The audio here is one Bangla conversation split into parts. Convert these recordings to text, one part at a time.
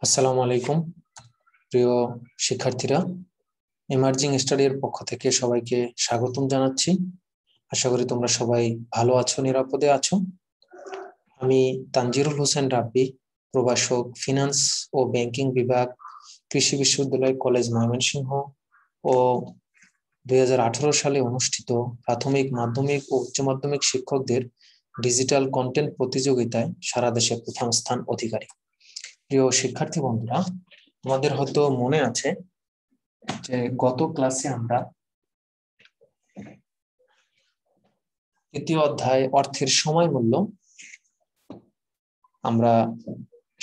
আসসালামু আলাইকুম প্রিয় শিক্ষার্থীরা, এমার্জিং স্টাডির পক্ষ থেকে সবাইকে স্বাগতম জানাচ্ছি। আশা করি তোমরা সবাই ভালো আছো, নিরাপদে আছো। আমি তানজিরুল হোসেন রাব্বি, প্রভাষক, ফিনান্স ও ব্যাংকিং বিভাগ, কৃষি বিশ্ববিদ্যালয় কলেজ ময়মনসিংহ ও 2018 সালে অনুষ্ঠিত প্রাথমিক, মাধ্যমিক ও উচ্চ মাধ্যমিক শিক্ষকদের ডিজিটাল কন্টেন্ট প্রতিযোগিতায় সারা দেশে প্রথম স্থান অধিকারী। প্রিয় শিক্ষার্থী বন্ধুরা, তোমাদের হয়তো মনে আছে যে গত ক্লাসে আমরা তৃতীয় অধ্যায় অর্থের সময় মূল্য আমরা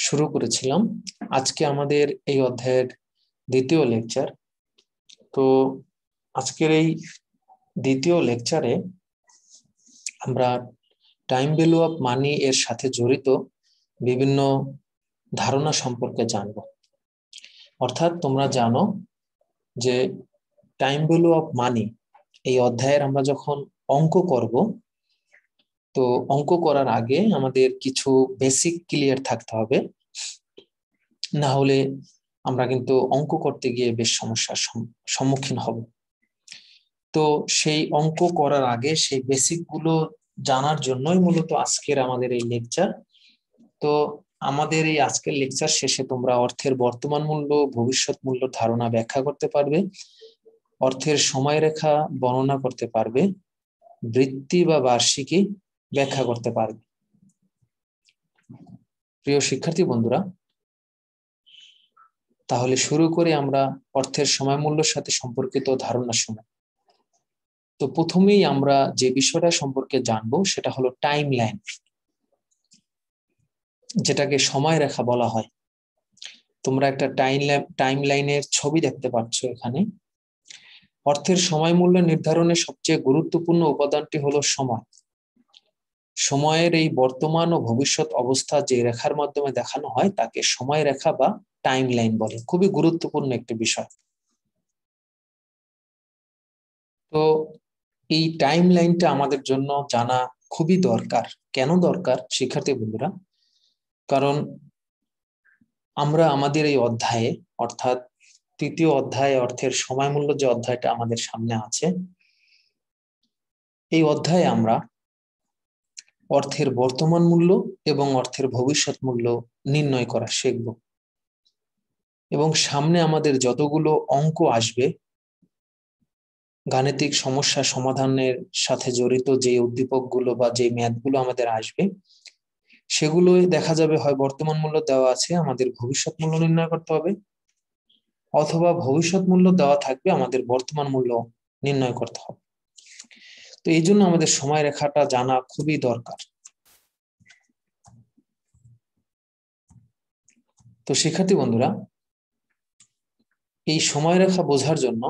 শুরু করেছিলাম। আজকে আমাদের এই অধ্যায়ের দ্বিতীয় লেকচার। তো আজকের এই দ্বিতীয় লেকচারে আমরা টাইম ভ্যালু অফ মানি এর সাথে জড়িত বিভিন্ন ধারণা সম্পর্কে জানব। অর্থাৎ তোমরা জানো যে টাইম ভ্যালু অফ মানি এই অধ্যায়ের আমরা যখন অঙ্ক করব, তো অঙ্ক করার আগে আমাদের কিছু বেসিক ক্লিয়ার থাকতে হবে, না হলে আমরা কিন্তু অঙ্ক করতে গিয়ে বেশ সমস্যার সম্মুখীন হব। তো সেই অঙ্ক করার আগে সেই বেসিক গুলো জানার জন্যই মূলত আজকের আমাদের এই লেকচার। তো আমাদের এই আজকের লেকচার শেষে তোমরা অর্থের বর্তমান মূল্য, ভবিষ্যৎ মূল্য ধারণা ব্যাখ্যা করতে পারবে, অর্থের সময়রেখা বর্ণনা করতে পারবে, বৃত্তি বা বার্ষিকী ব্যাখ্যা করতে পারবে। প্রিয় শিক্ষার্থী বন্ধুরা, তাহলে শুরু করে আমরা অর্থের সময় মূল্যের সাথে সম্পর্কিত ধারণা শুনে। তো প্রথমেই আমরা যে বিষয়টা সম্পর্কে জানবো সেটা হলো টাইম লাইন, যেটাকে সময়রেখা বলা হয়। তোমরা একটা টাইম লাইনের ছবি দেখতে পাচ্ছ এখানে। অর্থের সময় মূল্য নির্ধারণের সবচেয়ে গুরুত্বপূর্ণ উপাদানটি হলো সময়। সময়ের এই বর্তমান ও ভবিষ্যৎ অবস্থা যে রেখার মাধ্যমে দেখানো হয় তাকে সময় রেখা বা টাইম লাইন বলে। খুবই গুরুত্বপূর্ণ একটি বিষয়। তো এই টাইম লাইনটা আমাদের জন্য জানা খুবই দরকার। কেন দরকার শিক্ষার্থী বন্ধুরা? কারণ আমরা আমাদের এই অধ্যায়ে, অর্থাৎ তৃতীয় অধ্যায়ে অর্থের সময় মূল্য যে অধ্যায়টা আমাদের সামনে আছে, এই অধ্যায়ে আমরা অর্থের বর্তমান মূল্য এবং অর্থের ভবিষ্যৎ মূল্য নির্ণয় করা শিখব। এবং সামনে আমাদের যতগুলো অঙ্ক আসবে, গাণিতিক সমস্যা সমাধানের সাথে জড়িত যে উদ্দীপকগুলো বা যে ম্যাথগুলো আমাদের আসবে, সেগুলোই দেখা যাবে হয় বর্তমান মূল্য দেওয়া আছে, আমাদের ভবিষ্যৎ মূল্য নির্ণয় করতে হবে, অথবা ভবিষ্যৎ মূল্য দেওয়া থাকবে, আমাদের বর্তমান মূল্য নির্ণয় করতে হবে। তো এই জন্য আমাদের সময় রেখাটা জানা খুবই দরকার। তো শিক্ষার্থী বন্ধুরা, এই সময় রেখা বোঝার জন্য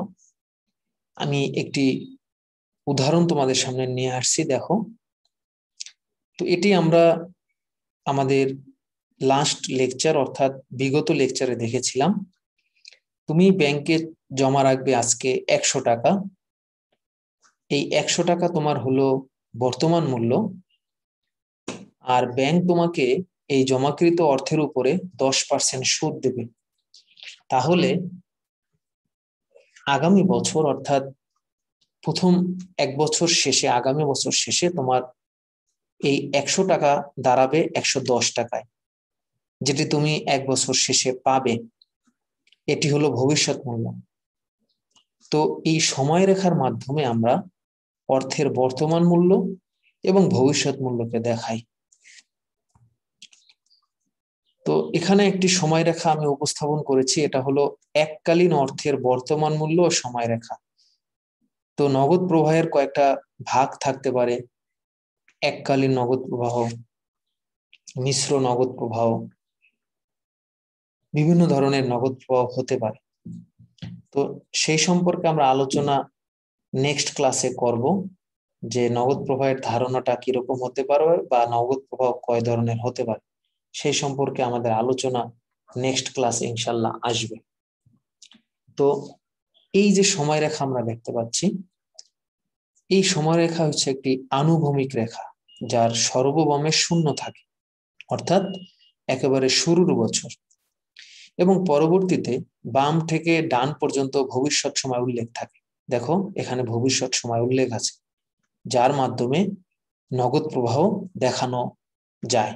আমি একটি উদাহরণ তোমাদের সামনে নিয়ে আসছি, দেখো। তো এটি আমরা আমাদের লাস্ট লেকচার, অর্থাৎ বিগত লেকচারে দেখেছিলাম। তুমি ব্যাংকে জমা রাখবে আজকে 100 টাকা। এই 100 টাকা তোমার হলো বর্তমান মূল্য, আর ব্যাংক তোমাকে এই জমাকৃত অর্থের উপরে 10% সুদ দেবে। তাহলে আগামী বছর, অর্থাৎ প্রথম এক বছর শেষে, আগামী বছর শেষে তোমার এই 100 টাকা দাঁড়াবে 110 টাকায়, যেটি তুমি এক বছর শেষে পাবে। এটি হলো ভবিষ্যৎ মূল্য। তো এই সময় রেখার মাধ্যমে আমরা অর্থের বর্তমান মূল্য এবং ভবিষ্যৎ মূল্যকে দেখাই। তো এখানে একটি সময় রেখা আমি উপস্থাপন করেছি, এটা হলো এককালীন অর্থের বর্তমান মূল্য ও সময় রেখা। তো নগদ প্রবাহের কয়েকটা ভাগ থাকতে পারে: এককালীন নগদ প্রবাহ, মিশ্র নগদ প্রবাহ, বিভিন্ন ধরনের নগদ প্রবাহ হতে পারে। তো সেই সম্পর্কে আমরা আলোচনা নেক্সট ক্লাসে করব, যে নগদ প্রবাহের ধারণাটা কিরকম হতে পারে বা নগদ প্রবাহ কয় ধরনের হতে পারে, সেই সম্পর্কে আমাদের আলোচনা নেক্সট ক্লাসে ইনশাল্লাহ আসবে। তো এই যে সময়রেখা আমরা দেখতে পাচ্ছি, এই সময়রেখা হচ্ছে একটি আনুভূমিক রেখা, যার সর্ববামে শূন্য থাকে, অর্থাৎ একেবারে শুরুর বছর। এবং পরবর্তীতে বাম থেকে ডান পর্যন্ত ভবিষ্যৎ সময় উল্লেখ থাকে। দেখো এখানে ভবিষ্যৎ সময় উল্লেখ আছে, যার মাধ্যমে নগদ প্রবাহ দেখানো যায়।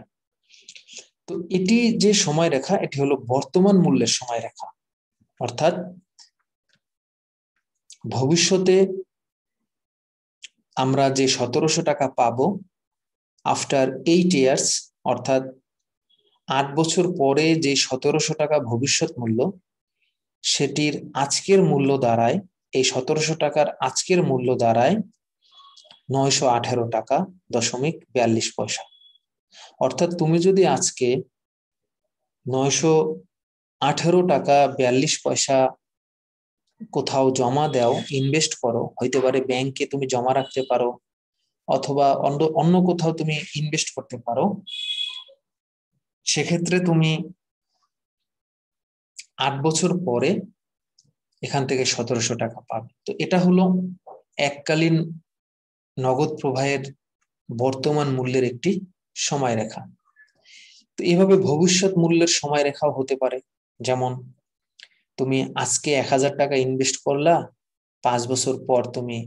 তো এটি যে সময় রেখা, এটি হলো বর্তমান মূল্যের সময় রেখা, অর্থাৎ ভবিষ্যতে আমরা যে 1700 টাকা পাবো আফটার 8 ইয়ার্স, অর্থাৎ 8 বছর পরে যে 1700 টাকা ভবিষ্যৎ মূল্য, সেটির আজকের মূল্য দাঁড়ায়, এই 1700 টাকার আজকের মূল্য দাঁড়ায় 918 টাকা দশমিক 42 পয়সা। অর্থাৎ তুমি যদি আজকে 918 টাকা 42 পয়সা কোথাও জমা দাও, ইনভেস্ট করো, হইতে পারে ব্যাংকে তুমি জমা রাখতে পারো অথবা অন্য কোথাও তুমি ইনভেস্ট করতে পারো, সেক্ষেত্রে তুমি 8 বছর পরে এখান থেকে 1700 টাকা পাবে। তো এটা হলো এককালীন নগদ প্রবাহের বর্তমান মূল্যের একটি সময়রেখা। তো এইভাবে ভবিষ্যৎ মূল্যের সময়রেখাও হতে পারে, যেমন তুমি আজকে 1000 টাকা ইনভেস্ট করলা, 5 বছর পর তুমি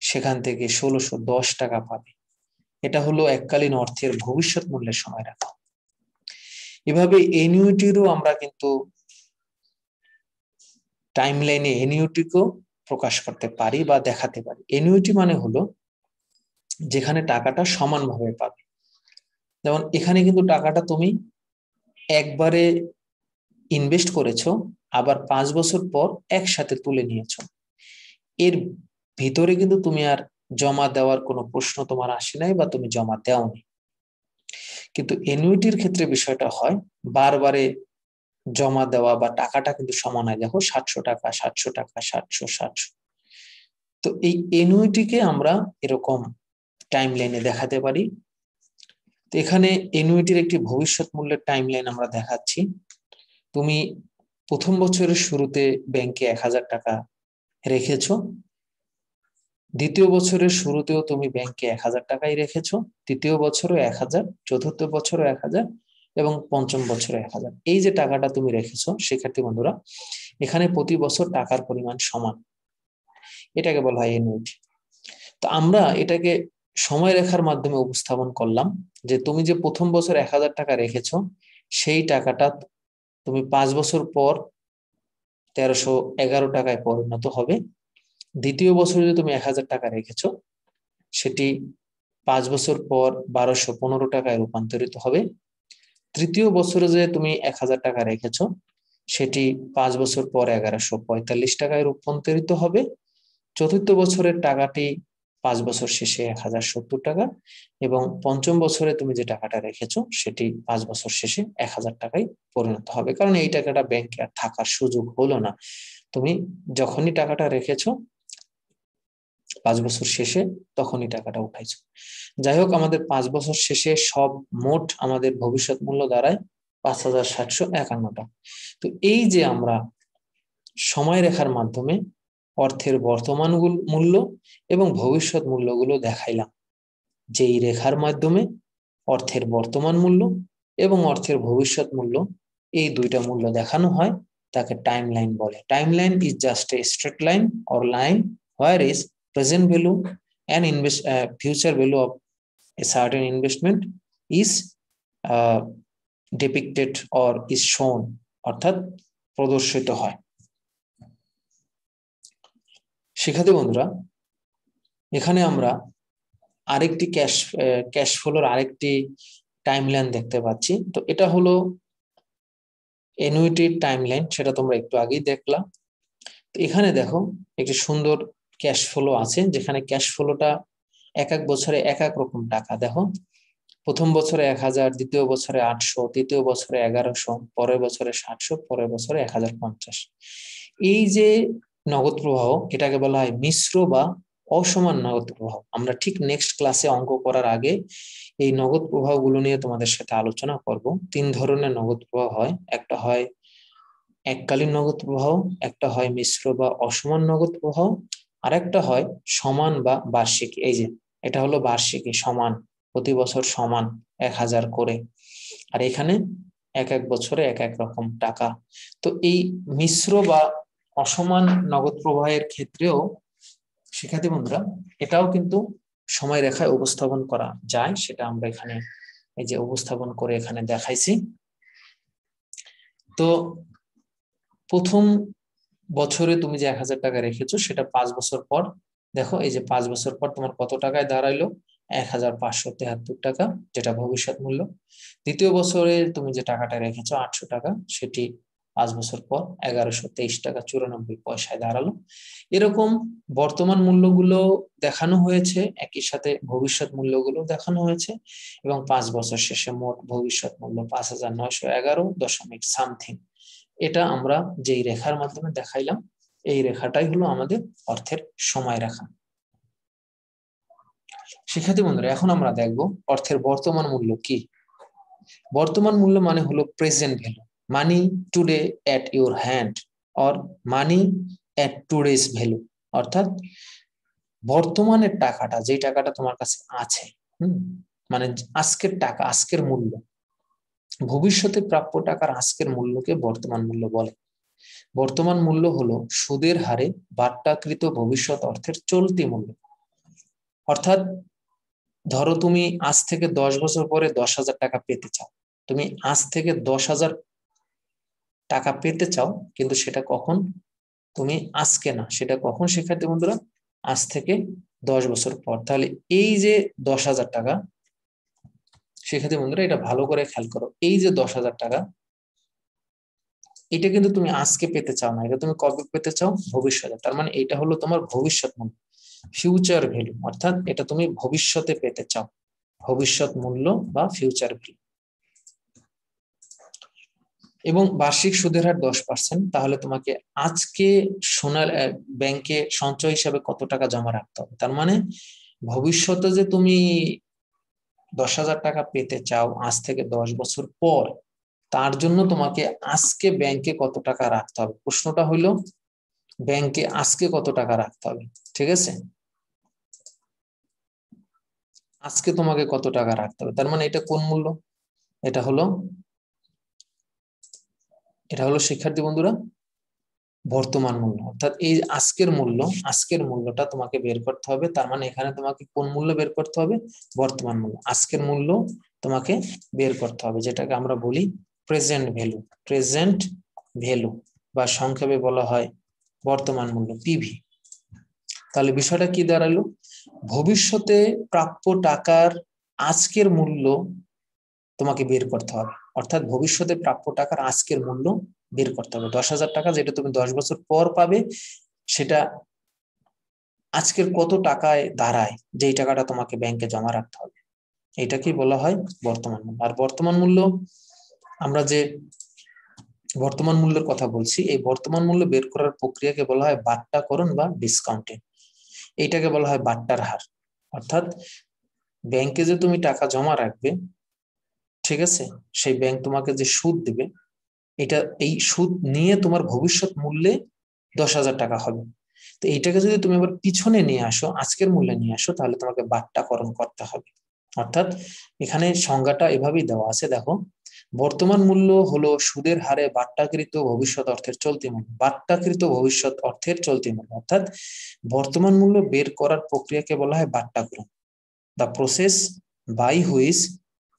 সেখান থেকে 1610 টাকা পাবে। এটা হলো এককালীন অর্থের ভবিষ্যৎ মূল্যের সময়রেখা। এভাবে এনিউইটিরও আমরা কিন্তু টাইমলাইনে এনিউইটিকেও প্রকাশ করতে পারি বা দেখাতে পারি। এনিউইটি মানে হলো যেখানে টাকাটা সমানভাবে পাবে। যেমন এখানে কিন্তু টাকাটা তুমি একবারে ইনভেস্ট করেছো, আবার 5 বছর পর একসাথে তুলে নিয়েছো। এর ভিতরে কিন্তু তুমি আর জমা দেওয়ার কোনো প্রশ্ন তোমার আসে নাই বা তুমি জমা দেওনি। কিন্তু এনুইটির ক্ষেত্রে বিষয়টা হয় বারবারে জমা দেওয়া বা টাকাটা কিন্তু সমান হয়। দেখো 700 টাকা 700 টাকা 700 700। তো এই এনুইটিকে আমরা এরকম টাইমলাইনে দেখাতে পারি। তো এখানে এনুইটির একটি ভবিষ্যৎ মূল্যের টাইমলাইন আমরা দেখাচ্ছি। তুমি প্রথম বছরের শুরুতে ব্যাংকে 1000 টাকা রেখেছো, দ্বিতীয় বছরের শুরুতেও তুমি ব্যাংকে 1000 টাকাই রেখেছো, তৃতীয় বছরও 1000, চতুর্থ বছরও 1000 এবং পঞ্চম বছরে 1000। এই যে টাকাটা তুমি রেখেছো, শিক্ষার্থী বন্ধুরা, এখানে প্রতি বছর টাকার পরিমাণ সমান, এটাকে বলা হয় এনুইটি। তো আমরা এটাকে সময়রেখার মাধ্যমে উপস্থাপন করলাম যে তুমি যে প্রথম বছর 1000 টাকা রেখেছো, সেই টাকাটা তুমি 5 বছর পর 1311 টাকায় পরিণত হবে। দ্বিতীয় বছরে যদি তুমি 1000 টাকা রেখেছো, সেটি 5 বছর পর 1215 টাকায় রূপান্তরিত হবে। তৃতীয় বছরে যে তুমি 1000 টাকা রেখেছো, সেটি 5 বছর পর 1145 টাকায় রূপান্তরিত হবে। চতুর্থ বছরের টাকাটি 5 বছর শেষে 1070 টাকা, এবং পঞ্চম বছরে তুমি যে টাকাটা রেখেছো, সেটি 5 বছর শেষে 1000 টাকায় পরিণত হবে। কারণ এই টাকাটা ব্যাংকে আর থাকার সুযোগ হলো না, তুমি যখনই টাকাটা রেখেছো 5 বছর শেষে তখনই টাকাটা উঠাইছো। যাই হোক, আমাদের 5 বছর শেষে সব মোট আমাদের ভবিষ্যৎ মূল্য দাঁড়ায় 5751 টাকা। তো এই যে আমরা সময়রেখার মাধ্যমে অর্থের বর্তমান মূল্য এবং ভবিষ্যৎ মূল্যগুলো দেখাইলাম, যে এই রেখার মাধ্যমে অর্থের বর্তমান মূল্য এবং অর্থের ভবিষ্যৎ মূল্য, এই দুইটা মূল্য দেখানো হয়, তাকে টাইমলাইন বলে। Timeline is just a straight line or line where is present value and future value of a certain investment is depicted or is shown, অর্থাৎ প্রদর্শিত হয়। শিক্ষার্থী বন্ধুরা, এখানে আমরা আরেকটি ক্যাশ ফ্লোর আরেকটি টাইমলাইন দেখতে পাচ্ছি। তো এটা হলো এনুইটির টাইমলাইন, সেটা তোমরা একটু আগেই দেখলা। তো এখানে দেখো একটি সুন্দর ক্যাশ ফ্লো আছে, যেখানে ক্যাশ ফ্লোটা এক এক বছরে এক এক রকম টাকা। দেখো প্রথম বছরে 1000, দ্বিতীয় বছরে 800, তৃতীয় বছরে 1100, পরের বছরে 700, পরের বছরে 1050। এই যে নগদ প্রবাহ, এটাকে বলা হয় মিশ্র বা অসমান নগদ প্রবাহ। আমরা ঠিক নেক্সট ক্লাসে অঙ্ক করার আগে এই নগদ প্রবাহগুলো নিয়ে তোমাদের সাথে আলোচনা করব। 3 ধরনের নগদ প্রবাহ হয়, একটা হয় এককালীন নগদ প্রবাহ, একটা হয় মিশ্র বা অসমান নগদ প্রবাহ, আর একটা হয় সমান বা বার্ষিক। এই যে এটা হলো বার্ষিকী, সমান, প্রতি বছর সমান 1000 করে। আর এখানে এক এক বছরে এক এক রকম টাকা। তো এই মিশ্র বা অসমান নগদ প্রবাহের ক্ষেত্রেও শিক্ষার্থী বন্ধুরা এটাও কিন্তু সময় রেখায় উপস্থাপন করা যায়, সেটা আমরা এখানে এই যে উপস্থাপন করে এখানে দেখাইছি। তো প্রথম বছরে তুমি যে 1000 টাকা রেখেছো সেটা 5 বছর পর দেখো, এই যে 5 বছর পর তোমার কত টাকায় দাঁড়াইলো, 1573 টাকা, যেটা ভবিষ্যৎ মূল্য। দ্বিতীয় বছরে তুমি যে টাকাটা রেখেছো 800 টাকা, সেটি 5 বছর পর 1123 টাকা 94 পয়সায় দাঁড়ালো। এরকম বর্তমান মূল্যগুলো দেখানো হয়েছে, একই সাথে ভবিষ্যৎ মূল্যগুলো দেখানো হয়েছে, এবং 5 বছর শেষে মোট ভবিষ্যৎ মূল্য 5911.সামথিং। এটা আমরা যেই রেখার মাধ্যমে দেখাইলাম, এই রেখাটাই হলো আমাদের অর্থের সময় রেখা। শিক্ষার্থী বন্ধুরা এখন আমরা দেখব অর্থের বর্তমান মূল্য কি। বর্তমান মূল্য মানে হলো present value, money today at your hand or money at today's value, অর্থাৎ বর্তমানের টাকাটা, যেই টাকাটা তোমার কাছে আছে, মানে আজকের টাকা, আজকের মূল্য। ভবিষ্যতে প্রাপ্য টাকার আজকের মূল্যকে বর্তমান মূল্য বলে। বর্তমান মূল্য হলো সুদের হারে বাট্টাকৃত ভবিষ্যৎ অর্থের চলতি মূল্য। অর্থাৎ ধরো তুমি আজ থেকে 10 বছর পরে 10,000 টাকা পেতে চাও, তুমি আজ থেকে 10,000 টাকা পেতে চাও, কিন্তু সেটা কখন, তুমি আজকে না, সেটা কখন শিক্ষার্থী বন্ধুরা, আজ থেকে 10 বছর পর। তাহলে এই যে 10,000 টাকা, শিক্ষার্থী বন্ধুরা এটা ভালো করে খেয়াল করো, এই যে 10,000 টাকা, এটা কিন্তু তুমি আজকে পেতে চাও না, এটা তুমি কবে পেতে চাও, ভবিষ্যতে। তার মানে এটা হলো তোমার ভবিষ্যৎ মূল্য, ফিউচার ভ্যালু, অর্থাৎ এটা তুমি ভবিষ্যতে পেতে চাও, ভবিষ্যৎ মূল্য বা ফিউচার ভ্যালু। এবং বার্ষিক সুদের হার 10%, তাহলে তোমাকে আজকে সোনার ব্যাংকে সঞ্চয় হিসাবে কত টাকা জমা রাখতে হবে। তার মানে ভবিষ্যতে যে তুমি 10,000 টাকা পেতে চাও আজ থেকে 10 বছর পর, তার জন্য তোমাকে আজকে ব্যাংকে কত টাকা রাখতে হবে। প্রশ্নটা হইলো ব্যাংকে আজকে কত টাকা রাখতে হবে, ঠিক আছে, আজকে তোমাকে কত টাকা রাখতে হবে। তার মানে এটা কোন মূল্য, এটা হলো শিক্ষার্থী বন্ধুরা বর্তমান মূল্য, অর্থাৎ এই আজকের মূল্য, আজকের মূল্যটা তোমাকে বের করতে হবে। তার মানে এখানে তোমাকে কোন মূল্য বের করতে হবে, বর্তমান মূল্য, আজকের মূল্য তোমাকে বের করতে হবে, যেটাকে আমরা বলি প্রেজেন্ট ভ্যালু, প্রেজেন্ট ভ্যালু বা সংক্ষেপে বলা হয় বর্তমান মূল্য, পিভি। তাহলে বিষয়টা কি দাঁড়ালো, ভবিষ্যতে প্রাপ্য টাকার আজকের মূল্য তোমাকে বের করতে হবে, অর্থাৎ ভবিষ্যতে প্রাপ্য টাকার আজকের মূল্য বের করতে হবে। 10,000 টাকা যেটা তুমি 10 বছর পর পাবে, সেটা আজকের কত টাকায় দাঁড়ায়, যেই টাকাটা তোমাকে ব্যাংকে জমা রাখতে হবে, এটাকেই বলা হয় বর্তমান মূল্য। আর বর্তমান মূল্য, আমরা যে বর্তমান মূল্যের কথা বলছি, এই বর্তমান মূল্য বের করার প্রক্রিয়াকে বলা হয় বাট্টাকরণ বা ডিসকাউন্টিং। এইটাকে বলা হয় বাট্টার হার। অর্থাৎ ব্যাংকে যে তুমি টাকা জমা রাখবে, ঠিক আছে, সেই ব্যাংক তোমাকে যে সুদ দেবে, এটা এই সুদ নিয়ে তোমার ভবিষ্যৎ মূল্যে 10,000 টাকা হবে। তো এইটাকে যদি তুমি আবার পিছনে নিয়ে আসো, আজকের মূল্যে নিয়ে আসো, তাহলে তোমাকে বাট্টাকরণ করতে হবে। অর্থাৎ এখানে সংজ্ঞাটা এভাবেই দেওয়া আছে, দেখো, বর্তমান মূল্য হলো সুদের হারে বাট্টাকৃত ভবিষ্যৎ অর্থের চলতি মূল্য, বাট্টাকৃত ভবিষ্যৎ অর্থের চলতি মূল্য, অর্থাৎ বর্তমান মূল্য বের করার প্রক্রিয়াকে বলা হয় বাট্টাকরণ। The process by which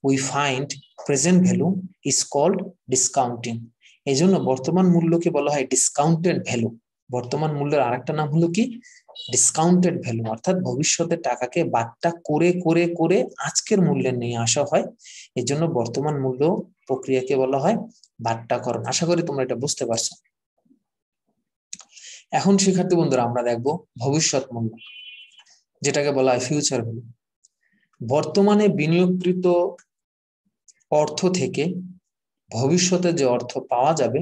we find present value is called discounting. এই জন্য বর্তমান মূল্যকে বলা হয় ডিসকাউন্টেড ভ্যালু। বর্তমান মূল্যের আরেকটা নাম হলো কি, ডিসকাউন্টেড ভ্যালু, অর্থাৎ ভবিষ্যতের টাকাকে বাট্টা করে করে করে আজকের মূল্যে নিয়ে আসা হয়। এই জন্য বর্তমান মূল্য প্রক্রিয়াকে বলা হয় বাট্টাকরণ। আশা করি তোমরা এটা বুঝতে পারছো। এখন শিক্ষার্থী বন্ধুরা আমরা দেখবো ভবিষ্যৎ মূল্য, যেটাকে বলা হয় ফিউচার ভ্যালু। বর্তমানে বিনিয়োগকৃত অর্থ থেকে ভবিষ্যতে যে অর্থ পাওয়া যাবে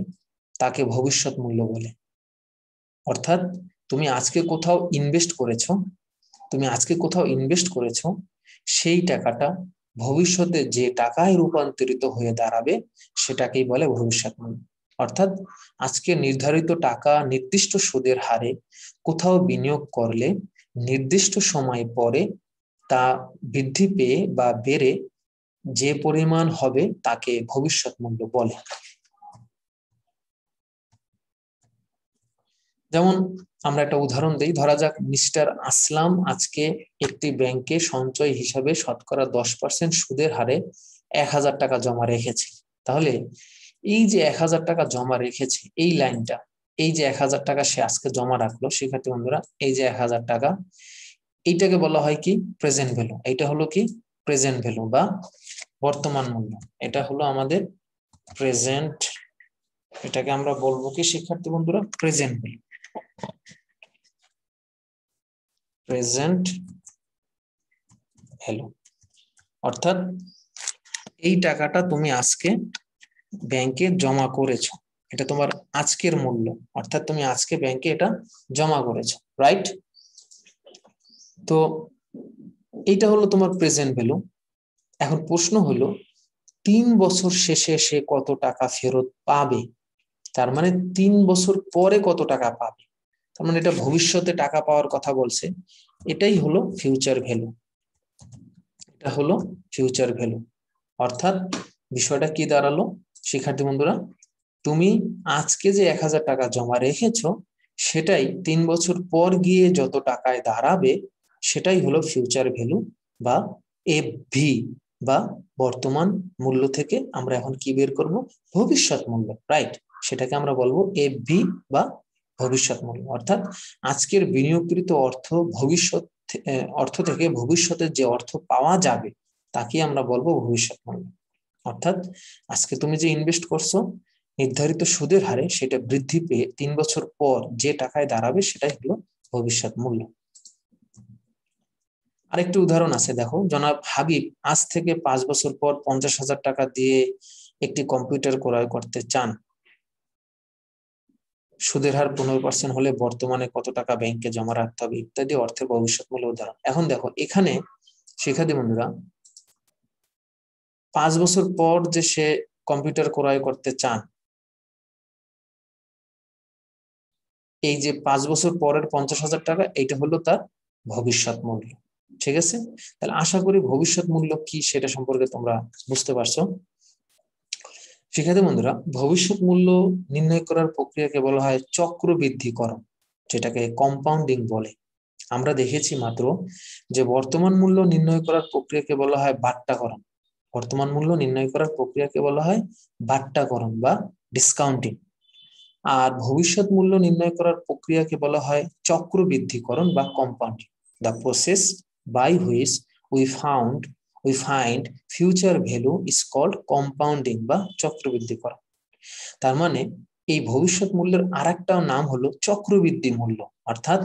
তাকে ভবিষ্যৎ মূল্য বলে। অর্থাৎ তুমি আজকে কোথাও ইনভেস্ট করেছো, সেই টাকাটা ভবিষ্যতে যে টাকায় রূপান্তরিত হয়ে দাঁড়াবে সেটাকেই বলে ভবিষ্যৎ মূল্য। অর্থাৎ আজকে নির্ধারিত টাকা নির্দিষ্ট সুদের হারে কোথাও বিনিয়োগ করলে নির্দিষ্ট সময় পরে তা বৃদ্ধি পেয়ে বা বেড়ে যে পরিমাণ হবে তাকে ভবিষ্যৎ মূল্য বলে। যেমন আমরা একটা উদাহরণ দিই, ধরা যাক মিস্টার আসলাম আজকে একটি ব্যাংকে সঞ্চয় হিসাবে শতকরা 10% সুদের হারে 1000 টাকা জমা রেখেছে। তাহলে এই যে 1000 টাকা জমা রেখেছে, এই লাইনটা, এই যে 1000 টাকা সে আজকে জমা রাখলো, শিক্ষার্থী বন্ধুরা এই যে 1000 টাকা, এইটাকে বলা হয় কি প্রেজেন্ট ভ্যালু। এটা হলো কি প্রেজেন্ট ভ্যালু বা বর্তমান মূল্য। এটা হলো আমাদের প্রেজেন্ট, এটাকে আমরা বলবো কি শিক্ষার্থী বন্ধুরা প্রেজেন্ট ভ্যালু, প্রেজেন্ট ভ্যালু। অর্থাৎ এই টাকাটা তুমি আজকে ব্যাংকে জমা করেছো, এটা তোমার আজকের মূল্য, অর্থাৎ তুমি আজকে ব্যাংকে এটা জমা করেছো, রাইট? তো এইটা হলো তোমার প্রেজেন্ট ভ্যালু। এখন প্রশ্ন হলো 3 বছর শেষে সে কত টাকা ফেরত পাবে, তার মানে 3 বছর পরে কত টাকা পাবে, তার মানে এটা ভবিষ্যতে টাকা পাওয়ার কথা বলছে। এটাই হলো ফিউচার ভ্যালু, এটা হলো ফিউচার ভ্যালু। অর্থাৎ বিষয়টা কি দাঁড়ালো শিক্ষার্থী বন্ধুরা, তুমি আজকে যে 1000 টাকা জমা রেখেছো সেটাই 3 বছর পর গিয়ে যত টাকায় দাঁড়াবে সেটাই হলো ফিউচার ভ্যালু বা এফভি বা বর্তমান মূল্য থেকে আমরা এখন কি বের করব, ভবিষ্যৎ মূল্য, রাইট? সেটাকে আমরা বলবো এফভি বা ভবিষ্যৎ মূল্য। অর্থাৎ আজকের বিনিয়োগকৃত অর্থ ভবিষ্যৎ অর্থ থেকে ভবিষ্যতে যে অর্থ পাওয়া যাবে তাকে আমরা বলবো ভবিষ্যৎ মূল্য। অর্থাৎ আজকে তুমি যে ইনভেস্ট করছো নির্ধারিত সুদের হারে, সেটা বৃদ্ধি পেয়ে 3 বছর পর যে টাকায় দাঁড়াবে সেটাই হলো ভবিষ্যৎ মূল্য। আরেকটি উদাহরণ আছে, দেখো জনাব হাবিব আজ থেকে 5 বছর পর 50,000 টাকা দিয়ে একটি কম্পিউটার ক্রয় করতে চান। সুদের হার 15% হলে বর্তমানে কত টাকা ব্যাংকে জমা রাখতে হবে ইত্যাদি অর্থের ভবিষ্যৎ মূল্য উদাহরণ। এখন দেখো এখানে শিক্ষার্থী বন্ধুরা 5 বছর পর যে সে কম্পিউটার ক্রয় করতে চান, এই যে 5 বছর পরের 50,000 টাকা, এটা হলো তার ভবিষ্যৎ মূল্য। ঠিক আছে, তাহলে আশা করি ভবিষ্যৎ মূল্য কি সেটা সম্পর্কে তোমরা বুঝতে পারছো। শিক্ষার্থী বন্ধুরা ভবিষ্যৎ মূল্য নির্ণয় করার প্রক্রিয়াকে বলা হয় চক্রবৃদ্ধিকরণ, যেটাকে কম্পাউন্ডিং বলে। আমরা দেখেছি মাত্র যে বর্তমান মূল্য নির্ণয় করার প্রক্রিয়াকে বলা হয় বাট্টাকরণ, বর্তমান মূল্য নির্ণয় করার প্রক্রিয়াকে বলা হয় বাট্টাকরণ বা ডিসকাউন্টিং। আর ভবিষ্যৎ মূল্য নির্ণয় করার প্রক্রিয়াকে বলা হয় চক্রবৃদ্ধিকরণ বা compounding, the process by which we find future value is called compounding বা চক্রবৃদ্ধিকরণ। তার মানে এই ভবিষ্যৎ মূল্যের আরেকটা নাম হলো চক্রবৃদ্ধি মূল্য, অর্থাৎ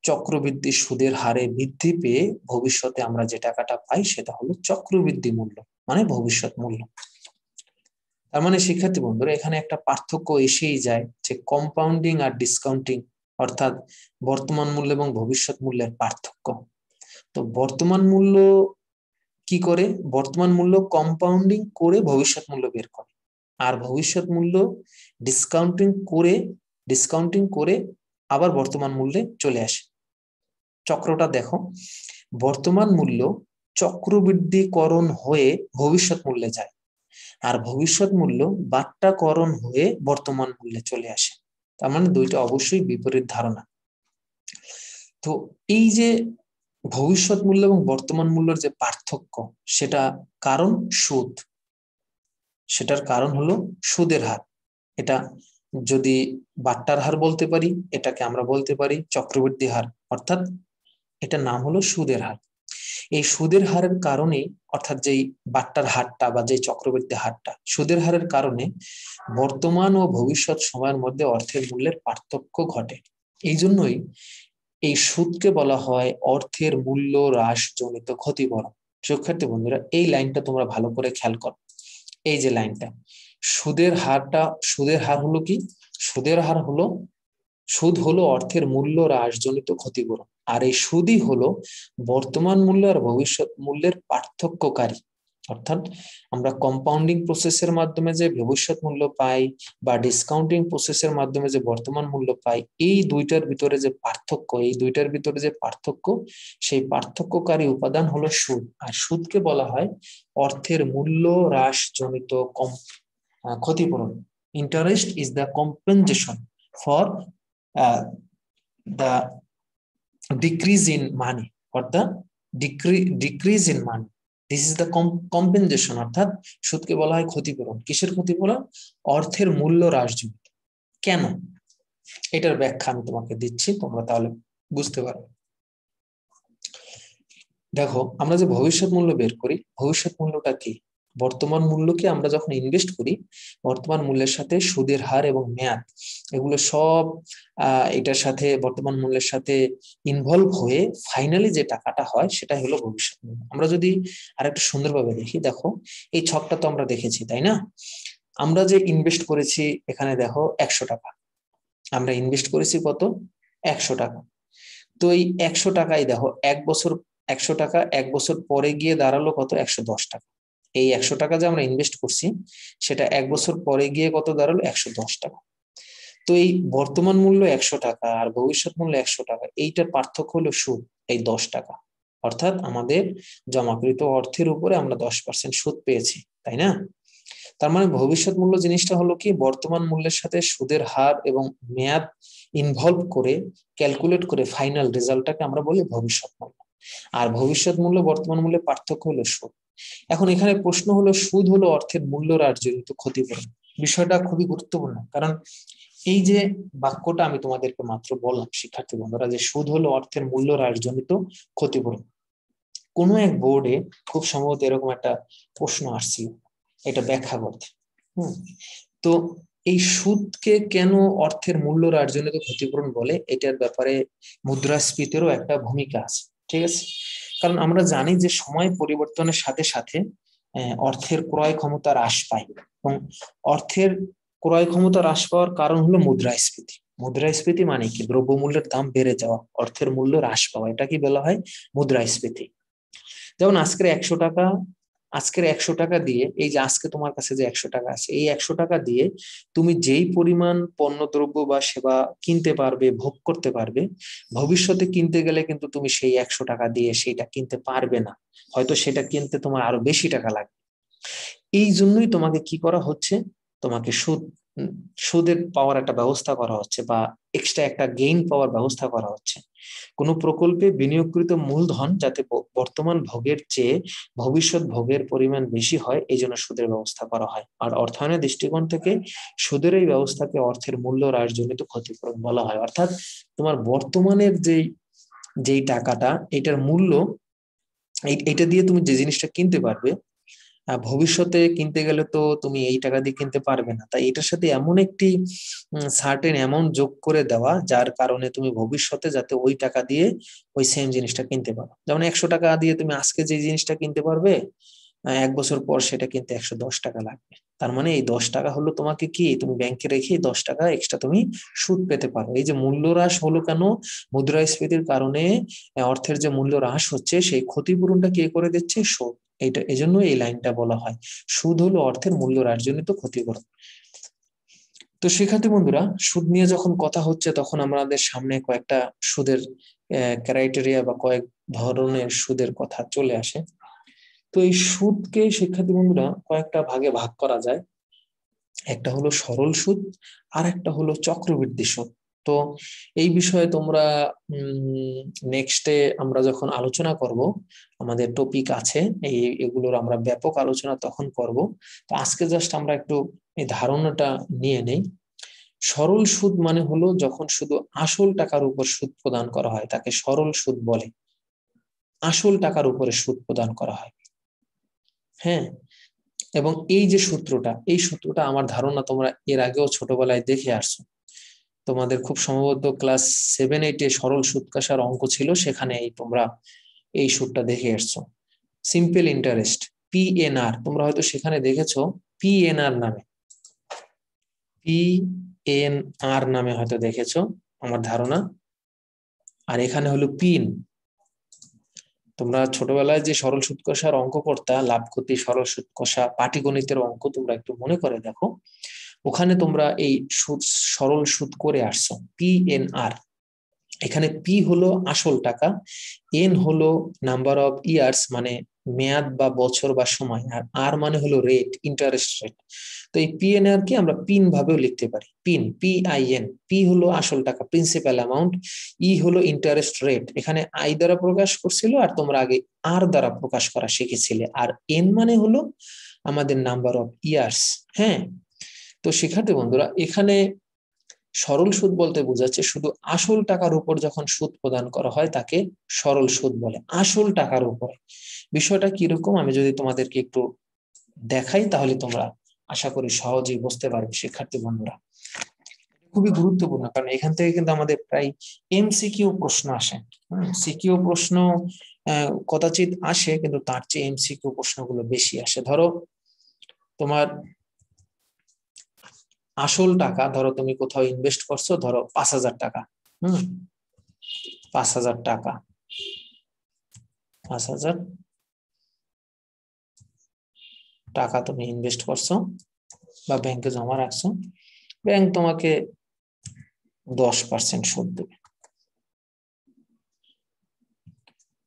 চক্রবৃদ্ধি সুদের হারে বৃদ্ধি পেয়ে ভবিষ্যতে আমরা যে টাকাটা পাই সেটা হলো চক্রবৃদ্ধি মূল্য, মানে ভবিষ্যৎ মূল্য। তার মানে শিক্ষার্থী বন্ধুরা এখানে একটা পার্থক্য এসেই যায় যে কম্পাউন্ডিং আর ডিসকাউন্টিং, অর্থাৎ বর্তমান মূল্য এবং ভবিষ্যৎ মূল্যের পার্থক্য। তো বর্তমান মূল্য কি করে, বর্তমান মূল্য কম্পাউন্ডিং করে ভবিষ্যৎ মূল্য বের করে, আর ভবিষ্যৎ মূল্য ডিসকাউন্টিং করে আবার বর্তমান মূল্যে চলে আসে। চক্রটা দেখো, বর্তমান মূল্য চক্রবৃদ্ধিকরণ হয়ে ভবিষ্যৎ মূল্যে যায়, আর ভবিষ্যৎ মূল্য বাট্টাকরণ হয়ে বর্তমান মূল্যে চলে আসে। তার মানে দুইটা অবশ্যই বিপরীত ধারণা। তো এই যে ভবিষ্যৎ মূল্য এবং বর্তমান মূল্যের যে পার্থক্য, সেটা কারণ সুদ, সেটার কারণ হলো সুদের হার। এটা যদি বাট্টার হার বলতে পারি, এটাকে আমরা বলতে পারি চক্রবৃদ্ধি হার, অর্থাৎ এটার নাম হলো সুদের হার। এই সুদের হারের কারণে, অর্থাৎ যেই বাট্টার হারটা বা যে চক্রবৃদ্ধি হারটা, সুদের হারের কারণে বর্তমান ও ভবিষ্যৎ সময়ের মধ্যে অর্থের মূল্যের পার্থক্য ঘটে। এই জন্যই এই সুদকে বলা হয় অর্থের মূল্য হ্রাস জনিত ক্ষতিপূরণ। শিক্ষার্থী বন্ধুরা এই লাইনটা তোমরা ভালো করে খেয়াল করো, এই যে লাইনটা, সুদের হার হলো কি, সুদ হলো অর্থের মূল্য হ্রাস জনিত ক্ষতিপূরণ, আর এই সুদই হলো বর্তমান মূল্য আর ভবিষ্যৎ মূল্যের পার্থক্যকারী, অর্থাৎ আমরা কম্পাউন্ডিং প্রসেসের মাধ্যমে যে ভবিষ্যৎ মূল্য পাই বা ডিসকাউন্টিং প্রসেসের মাধ্যমে যে বর্তমান মূল্য পাই, এই দুইটার ভিতরে যে পার্থক্য সেই পার্থক্যকারী উপাদান হলো সুদ। আর সুদকে বলা হয় অর্থের মূল্য হ্রাস জনিত ক্ষতিপূরণ। Interest is the compensation for the decrease in money or the decrease in money. This is the compensation, অর্থাৎ সুদকে বলা হয় ক্ষতিপূরণ। কিসের ক্ষতিপূরণ? অর্থের মূল্য হ্রাসজনিত। কেন? এটার ব্যাখ্যা আমি তোমাকে দিচ্ছি, তোমরা তাহলে বুঝতে পারবে। দেখো, আমরা যে ভবিষ্যৎ মূল্য বের করি, ভবিষ্যৎ মূল্যটা কি? বর্তমান মূল্যকে আমরা যখন ইনভেস্ট করি, বর্তমান মূল্যের সাথে সুদের হার এবং মেয়াদ এগুলো সব এটার সাথে বর্তমান মূল্যের সাথে ইনভলভ হয়ে ফাইনালি যে টাকাটা হয় সেটা হলো ভবিষ্যৎ মূল্য। আমরা যদি আরেকটু সুন্দরভাবে দেখি, দেখো এই ছকটা তো আমরা দেখেছি, তাই না? আমরা যে ইনভেস্ট করেছি এখানে দেখো 100 টাকা, আমরা ইনভেস্ট করেছি কত? 100 টাকা। তো এই 100 টাকাই দেখো 1 বছর 100 টাকা 1 বছর পরে গিয়ে দাঁড়ালো কত? 110 টাকা। এই 100 টাকা যে আমরা ইনভেস্ট করছি সেটা 1 বছর পরে গিয়ে কত দাঁড়ালো? 110 টাকা। তো এই বর্তমান মূল্য 100 টাকা আর ভবিষ্যৎ মূল্য 100 টাকা, এইটার পার্থক্য হলো সুদ, এই 10 টাকা। অর্থাৎ আমাদের জমাকৃত অর্থের উপরে আমরা 10% সুদ পেয়েছি, তাই না? তার মানে ভবিষ্যৎ মূল্য জিনিসটা হলো কি, বর্তমান মূল্যের সাথে সুদের হার এবং মেয়াদ ইনভলভ করে ক্যালকুলেট করে ফাইনাল রেজাল্টটাকে আমরা বলি ভবিষ্যৎ মূল্য। আর ভবিষ্যৎ মূল্য বর্তমান মূল্যের পার্থক্য হলো সুদ। এখন এখানে প্রশ্ন হলো, সুদ হলো অর্থের মূল্য হ্রাস জনিত ক্ষতিপূরণ। বিষয়টা খুবই গুরুত্বপূর্ণ, কারণ এই যে বাক্যটা আমি তোমাদেরকে মাত্র বললাম শিক্ষার্থী বন্ধুরা, যে সুদ হলো অর্থের মূল্য হ্রাস জনিত ক্ষতিপূরণ, কোনো এক বোর্ডে খুব সম্ভবত এরকম একটা প্রশ্ন আসছিল এটা ব্যাখ্যা করতে। তো এই সুদকে কেন অর্থের মূল্য হ্রাস জনিত ক্ষতিপূরণ বলে, এটার ব্যাপারে মুদ্রাস্ফীতিরও একটা ভূমিকা আছে, ঠিক আছে? কারণ আমরা জানি যে সময় পরিবর্তনের সাথে সাথে অর্থের ক্রয় ক্ষমতা হ্রাস পায়, এবং অর্থের ক্রয় ক্ষমতা হ্রাস পাওয়ার কারণ হলো মুদ্রাস্ফীতি। মুদ্রাস্ফীতি মানে কি? দ্রব্যমূল্যের দাম বেড়ে যাওয়া, অর্থের মূল্য হ্রাস পাওয়া, এটা কি বলা হয়? মুদ্রাস্ফীতি। যেমন আজকের 100 টাকা দিয়ে, এই যে আজকে তোমার কাছে যে 100 টাকা আছে, এই 100 টাকা দিয়ে তুমি যেই পরিমাণ পণ্য দ্রব্য বা সেবা কিনতে পারবে, ভোগ করতে পারবে, ভবিষ্যতে কিনতে গেলে কিন্তু তুমি সেই 100 টাকা দিয়ে সেইটা কিনতে পারবে না, হয়তো সেটা কিনতে তোমার আরো বেশি টাকা লাগবে। এই জন্যই তোমাকে কি করা হচ্ছে, তোমাকে সুদের পাওয়ার একটা ব্যবস্থা করা হচ্ছে, বা এক্সট্রা একটা গেইন পাওয়ার ব্যবস্থা করা হচ্ছে। কোন প্রকল্পে বিনিয়োগকৃত মূলধন যাতে বর্তমান ভোগের চেয়ে ভবিষ্যৎ ভোগের পরিমাণ বেশি হয়, এই জন্য সুদের ব্যবস্থা করা হয়। আর অর্থায়নের দৃষ্টিকোণ থেকে সুদের এই ব্যবস্থাকে অর্থের মূল্য হ্রাসজনিত ক্ষতিপূরণ বলা হয়। অর্থাৎ তোমার বর্তমানের যেই টাকাটা, এটার মূল্য, এইটা দিয়ে তুমি যে জিনিসটা কিনতে পারবে, ভবিষ্যতে কিনতে গেলে তো তুমি এই টাকা দিয়ে কিনতে পারবে না, তাই এটার সাথে এমন একটি সার্টেন অ্যামাউন্ট যোগ করে দেওয়া, যার কারণে তুমি ভবিষ্যতে যাতে ওই টাকা দিয়ে ওই সেম জিনিসটা কিনতে পারো। যেমন 100 টাকা দিয়ে তুমি আজকে যে জিনিসটা কিনতে পারবে, 1 বছর পর সেটা কিনতে 110 টাকা লাগবে। তার মানে এই 10 টাকা হলো তোমাকে কি, তুমি ব্যাংকে রেখে 10 টাকা এক্সট্রা তুমি সুদ পেতে পারো। এই যে মূল্য হ্রাস হলো কেন? মুদ্রাস্ফীতির কারণে অর্থের যে মূল্য হ্রাস হচ্ছে, সেই ক্ষতিপূরণটা কে করে দিচ্ছে? সুদ। এইটা এজন্য এই লাইনটা বলা হয় সুদ হলো অর্থের মূল্য হ্রাসজনিত ক্ষতিপূরণ। তো শিক্ষার্থী বন্ধুরা, সুদ নিয়ে যখন কথা হচ্ছে, তখন আমাদের সামনে কয়েকটা সুদের ক্রাইটেরিয়া বা কয়েক ধরনের সুদের কথা চলে আসে। তো এই সুদকে শিক্ষার্থী বন্ধুরা কয়েকটা ভাগে ভাগ করা যায়। একটা হলো সরল সুদ, আর একটা হলো চক্রবৃদ্ধি সুদ। তো এই বিষয়ে তোমরা নেক্সটে আমরা যখন আলোচনা করব, আমাদের টপিক আছে এগুলোর আমরা ব্যাপক আলোচনা তখন করব। তো আজকে জাস্ট আমরা একটু এই ধারণাটা নিয়ে নেই। সরল সুদ মানে হলো যখন শুধু আসল টাকার উপর সুদ প্রদান করা হয়, তাকে সরল সুদ বলে। আসল টাকার উপরে সুদ প্রদান করা হয়, হ্যাঁ। এবং এই যে সূত্রটা আমার ধারণা তোমরা এর আগেও ছোটবেলায় দেখে আসছো। তোমাদের খুব সম্ভবত ক্লাস 7-8 সরল সুদ কষার অঙ্ক ছিল, সেখানে তোমরা এই সুদটা দেখে আসছো। সিম্পল ইন্টারেস্ট, পিএনআর, তোমরা হয়তো সেখানে দেখেছো পিএনআর নামে হয়তো দেখেছো আমার ধারণা। আর এখানে হলো পিন। তোমরা ছোটবেলায় যে সরল সুদ কষার অঙ্ক করতা, লাভ ক্ষতি, সরল সুদ কষা, পাটিগণিতের অঙ্ক তোমরা একটু মনে করে দেখো, ওখানে তোমরা এই সুদ, সরল সুদ করে আসছো PNR। এখানে পি হলো আসল টাকা, এন হলো নাম্বার অফ ইয়ার্স মানে মেয়াদ বা বছর বা সময়, আর আর মানে হলো রেট, ইন্টারেস্ট রেট। তো এই PNR কে আমরা পিন ভাবেও লিখতে পারি, পিন, PIN। পি হলো আসল টাকা, প্রিন্সিপাল অ্যামাউন্ট, ই হলো ইন্টারেস্ট রেট, এখানে আই দ্বারা প্রকাশ করছিল আর তোমরা আগে আর দ্বারা প্রকাশ করা শিখেছিলে, আর এন মানে হলো আমাদের নাম্বার অফ ইয়ার্স। হ্যাঁ, তো শিক্ষার্থী বন্ধুরা, এখানে সরল সুদ বলতে বোঝাচ্ছে শুধু আসল টাকার উপর যখন সুদ প্রদান করা হয় তাকে সরল সুদ বলে, আসল টাকার উপর। বিষয়টা কিরকম আমি যদি তোমাদেরকে একটু দেখাই তাহলে তোমরা আশা করি সহজেই বুঝতে পারবে শিক্ষার্থী বন্ধুরা। খুবই গুরুত্বপূর্ণ, কারণ এখান থেকে কিন্তু আমাদের প্রায় MCQ প্রশ্ন আসে। সিকিউ প্রশ্ন কদাচিৎ আসে, কিন্তু তার চেয়ে MCQ প্রশ্নগুলো বেশি আসে। ধরো তোমার আসল টাকা, ধরো তুমি কোথাও ইনভেস্ট করছো, ধরো 5,000 টাকা। 5,000 টাকা, 5,000 টাকা তুমি ইনভেস্ট করছো বা ব্যাংকে জমা রাখছো, ব্যাংক তোমাকে 10% সুদ দেবে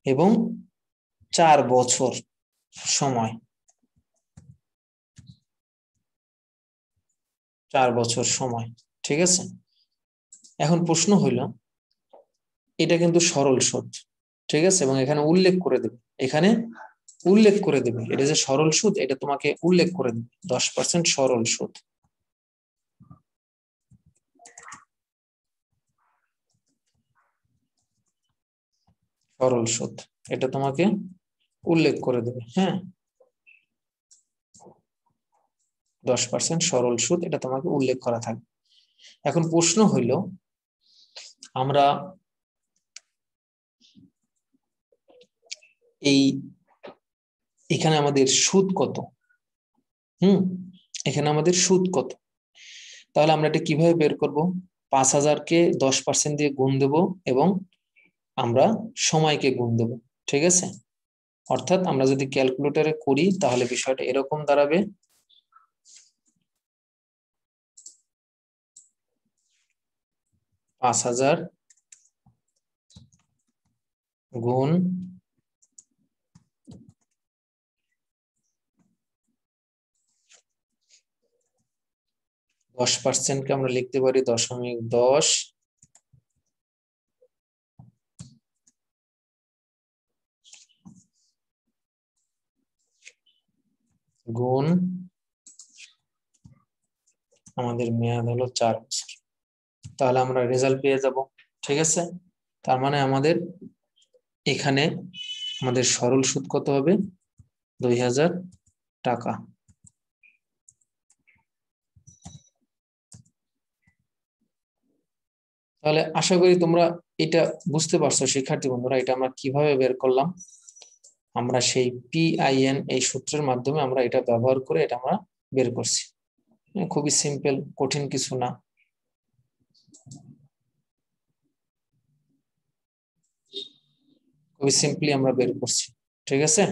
এবং 4 বছর সময়, 4 বছর সময়, ঠিক আছে। এখন প্রশ্ন হইল, এটা কিন্তু সরল সুদ, ঠিক আছে, এবং এখানে উল্লেখ করে দেবে, এখানে উল্লেখ করে দেবে এটা যে সরল সুদ, এটা তোমাকে উল্লেখ করে দেবে 10% সরল সুদ। সরল সুদ এটা তোমাকে উল্লেখ করে দেবে। হ্যাঁ, 10% সরল সুদ এটা তোমাকে উল্লেখ করা থাকবে। এখন প্রশ্ন হইল, আমরা এই এখানে আমাদের সুদ কত? এখানে আমাদের সুদ কত? তাহলে আমরা এটা কিভাবে বের করব? 5,000-কে 10% দিয়ে গুণ দেব এবং আমরা সময়কে গুণ দেব, ঠিক আছে। অর্থাৎ আমরা যদি ক্যালকুলেটরে করি তাহলে বিষয়টা এরকম দাঁড়াবে, 5,000 গুণ 10%-কে আমরা লিখতে পারি 0.10 গুণ আমাদের মেয়াদ হলো 4 বছর। তাহলে আমরা রেজাল্ট পেয়ে যাব, ঠিক আছে। তার মানে আমাদের এখানে আমাদের সরল সুদ কত হবে? 2,000 টাকা। তাহলে আশা করি তোমরা এটা বুঝতে পারছো শিক্ষার্থী বন্ধুরা, এটা আমরা কিভাবে বের করলাম। আমরা সেই PIN এই সূত্রের মাধ্যমে আমরা এটা ব্যবহার করে এটা আমরা বের করছি। খুবই সিম্পল, কঠিন কিছু না। খুবই সিম্পলি আমরা বের করছি, ঠিক আছে।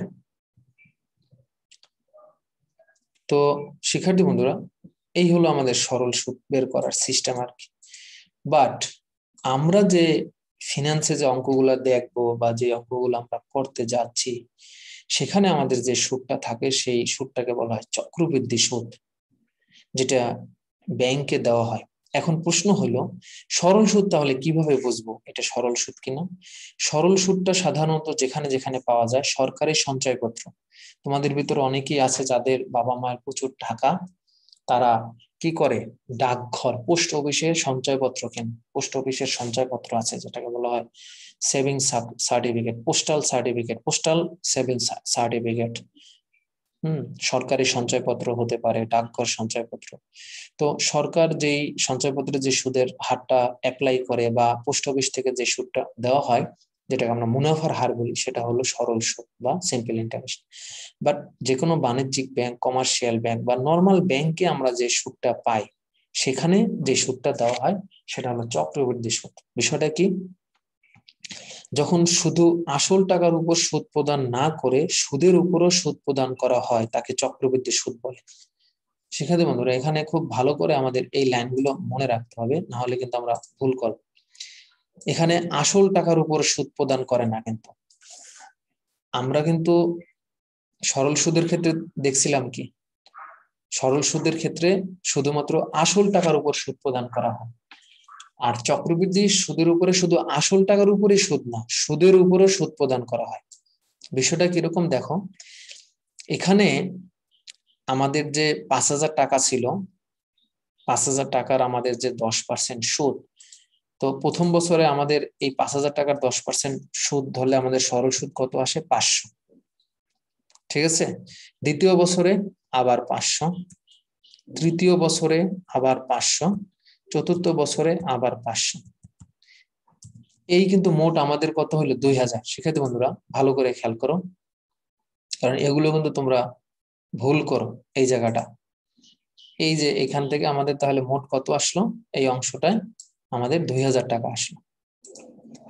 তো শিক্ষার্থী বন্ধুরা, এই হলো আমাদের সরল সুদ বের করার সিস্টেম আর কি। বাট আমরা যে ফিনান্সে যে অঙ্কগুলো দেখবো বা যে অঙ্কগুলো আমরা করতে যাচ্ছি, সেখানে আমাদের যে সুদটা থাকে সেই সুদটাকে বলা হয় চক্রবৃদ্ধি সুদ, যেটা ব্যাংকে দেওয়া হয়। এখন প্রশ্ন হলো, সরল সুদ তাহলে কিভাবে বুঝবো এটা সরল সুদ কিনা? সরল সুদটা সাধারণত যেখানে যেখানে পাওয়া যায়, সরকারি সঞ্চয়পত্র। তোমাদের ভিতরে অনেকেই আছে যাদের বাবা মায়ের প্রচুর টাকা, তারা কি করে, ডাকঘর, পোস্ট অফিসের সঞ্চয়পত্র কেন। পোস্ট অফিসের সঞ্চয়পত্র আছে যেটাকে বলা হয় savings certificate, postal certificate, postal savings certificate. সরকারি সঞ্চয়পত্র হতে পারে, ডাকঘর সঞ্চয়পত্র। তো সরকার যেই সঞ্চয়পত্রে যে সুদের হারটা অ্যাপ্লাই করে বা পোস্ট অফিস থেকে যে সুদটা দেওয়া হয়, যেটাকে আমরা মুনাফার হার বলি, সেটা হলো সরল সুদ বা সিম্পল ইন্টারেস্ট। বাট যে কোনো বাণিজ্যিক ব্যাংক, কমার্শিয়াল ব্যাংক বা নর্মাল ব্যাংকে আমরা যে সুদটা পাই, সেখানে যে সুদটা দেওয়া হয় সেটা হলো চক্রবৃদ্ধি সুদ। বিষয়টা কি? যখন শুধু আসল টাকার উপর সুদ প্রদান না করে সুদের উপরও সুদ প্রদান করা হয় তাকে চক্রবৃদ্ধি সুদ বলে। শিক্ষার্থী বন্ধুরা, এখানে খুব ভালো করে আমাদের এই লাইনগুলো মনে রাখতে হবে, না হলে কিন্তু আমরা ভুল করব। এখানে আসল টাকার উপর সুদ প্রদান করে না, কিন্তু আমরা কিন্তু সরল সুদের ক্ষেত্রে দেখছিলাম কি, সরল সুদের ক্ষেত্রে শুধুমাত্র আসল টাকার উপর সুদ প্রদান করা হয়। আর চক্রবৃদ্ধি সুদের উপরে শুধু আসল টাকার উপরে সুদ না, সুদের উপরও সুদ প্রদান করা হয়। বিষয়টা কিরকম দেখো, এখানে আমাদের যে 5,000 টাকা ছিল, 5,000 টাকার আমাদের যে 10% সুদ, তো প্রথম বছরে আমাদের এই 5,000 টাকার 10% সুদ ধরলে আমাদের সরল সুদ কত আসে? 500। ঠিক আছে, দ্বিতীয় বছরে আবার 500, তৃতীয় বছরে আবার 500, চতুর্থ বছরে আবার 500। এই কিন্তু মোট আমাদের কত হলো? 2,000। শিক্ষার্থী বন্ধুরা ভালো করে খেয়াল করো, কারণ এগুলো কিন্তু তোমরা ভুল করো এই জায়গাটা। এই যে এখান থেকে আমাদের তাহলে মোট কত আসলো? এই অংশটায় আমাদের 2,000 টাকা আসলো।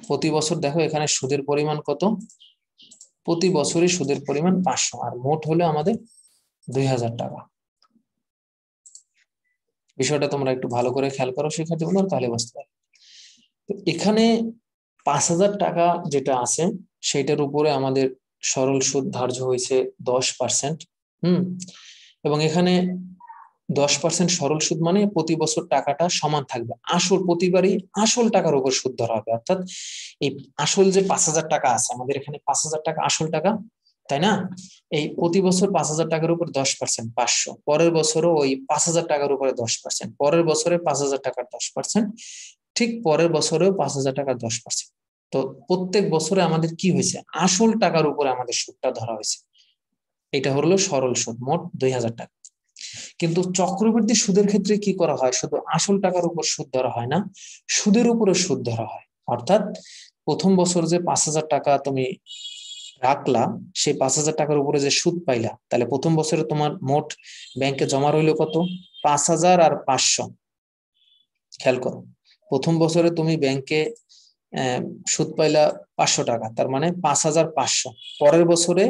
প্রতি বছর দেখো এখানে সুদের পরিমাণ কত? প্রতি বছরই সুদের পরিমাণ 500, আর মোট হলো আমাদের 2,000 টাকা। বিষয়টা তোমরা একটু ভালো করে খেয়াল করো শিক্ষার্থী বন্ধুরা, তাহলে বুঝতে পারবে। তো এখানে 5,000 টাকা যেটা আছে সেটার উপরে আমাদের সরল সুদ ধার্য হয়েছে 10%। এবং এখানে 10% সরল সুদ মানে প্রতি বছর টাকাটা সমান থাকবে, আসল প্রতিবারই আসল টাকার উপর সুদ ধরা হবে। অর্থাৎ এই আসল যে 5,000 টাকা আছে আমাদের এখানে, 5,000 টাকা আসল টাকা, তাই না? এই প্রতি বছর 5,000 টাকার উপর 10%, 500, পরের বছরও ওই 5,000 টাকার উপরে 10%, পরের বছরে 5,000 টাকার 10%, ঠিক পরের বছরেও 5,000 টাকার 10%। তো প্রত্যেক বছরে আমাদের কি হয়েছে? আসল টাকার উপরে আমাদের সুদটা ধরা হয়েছে। এটা হলো সরল সুদ, মোট 2,000 টাকা। কিন্তু চক্রবৃদ্ধি সুদের ক্ষেত্রে কি করা হয়? শুধু আসল টাকার উপর সুদ ধরা হয় না, সুদের উপরে সুদ ধরা হয়। অর্থাৎ প্রথম বছর যে 5,000 টাকা তুমি রাখলা, সেই 5,000 টাকার উপরে যে সুদ পাইলা, তাহলে প্রথম বছরে তোমার মোট ব্যাংকে জমা রইলো কত? 5,000 আর 500। খেয়াল করো, প্রথম বছরে তুমি ব্যাংকে সুদ পাইলা 500 টাকা, তার মানে 5,500। পরের বছরে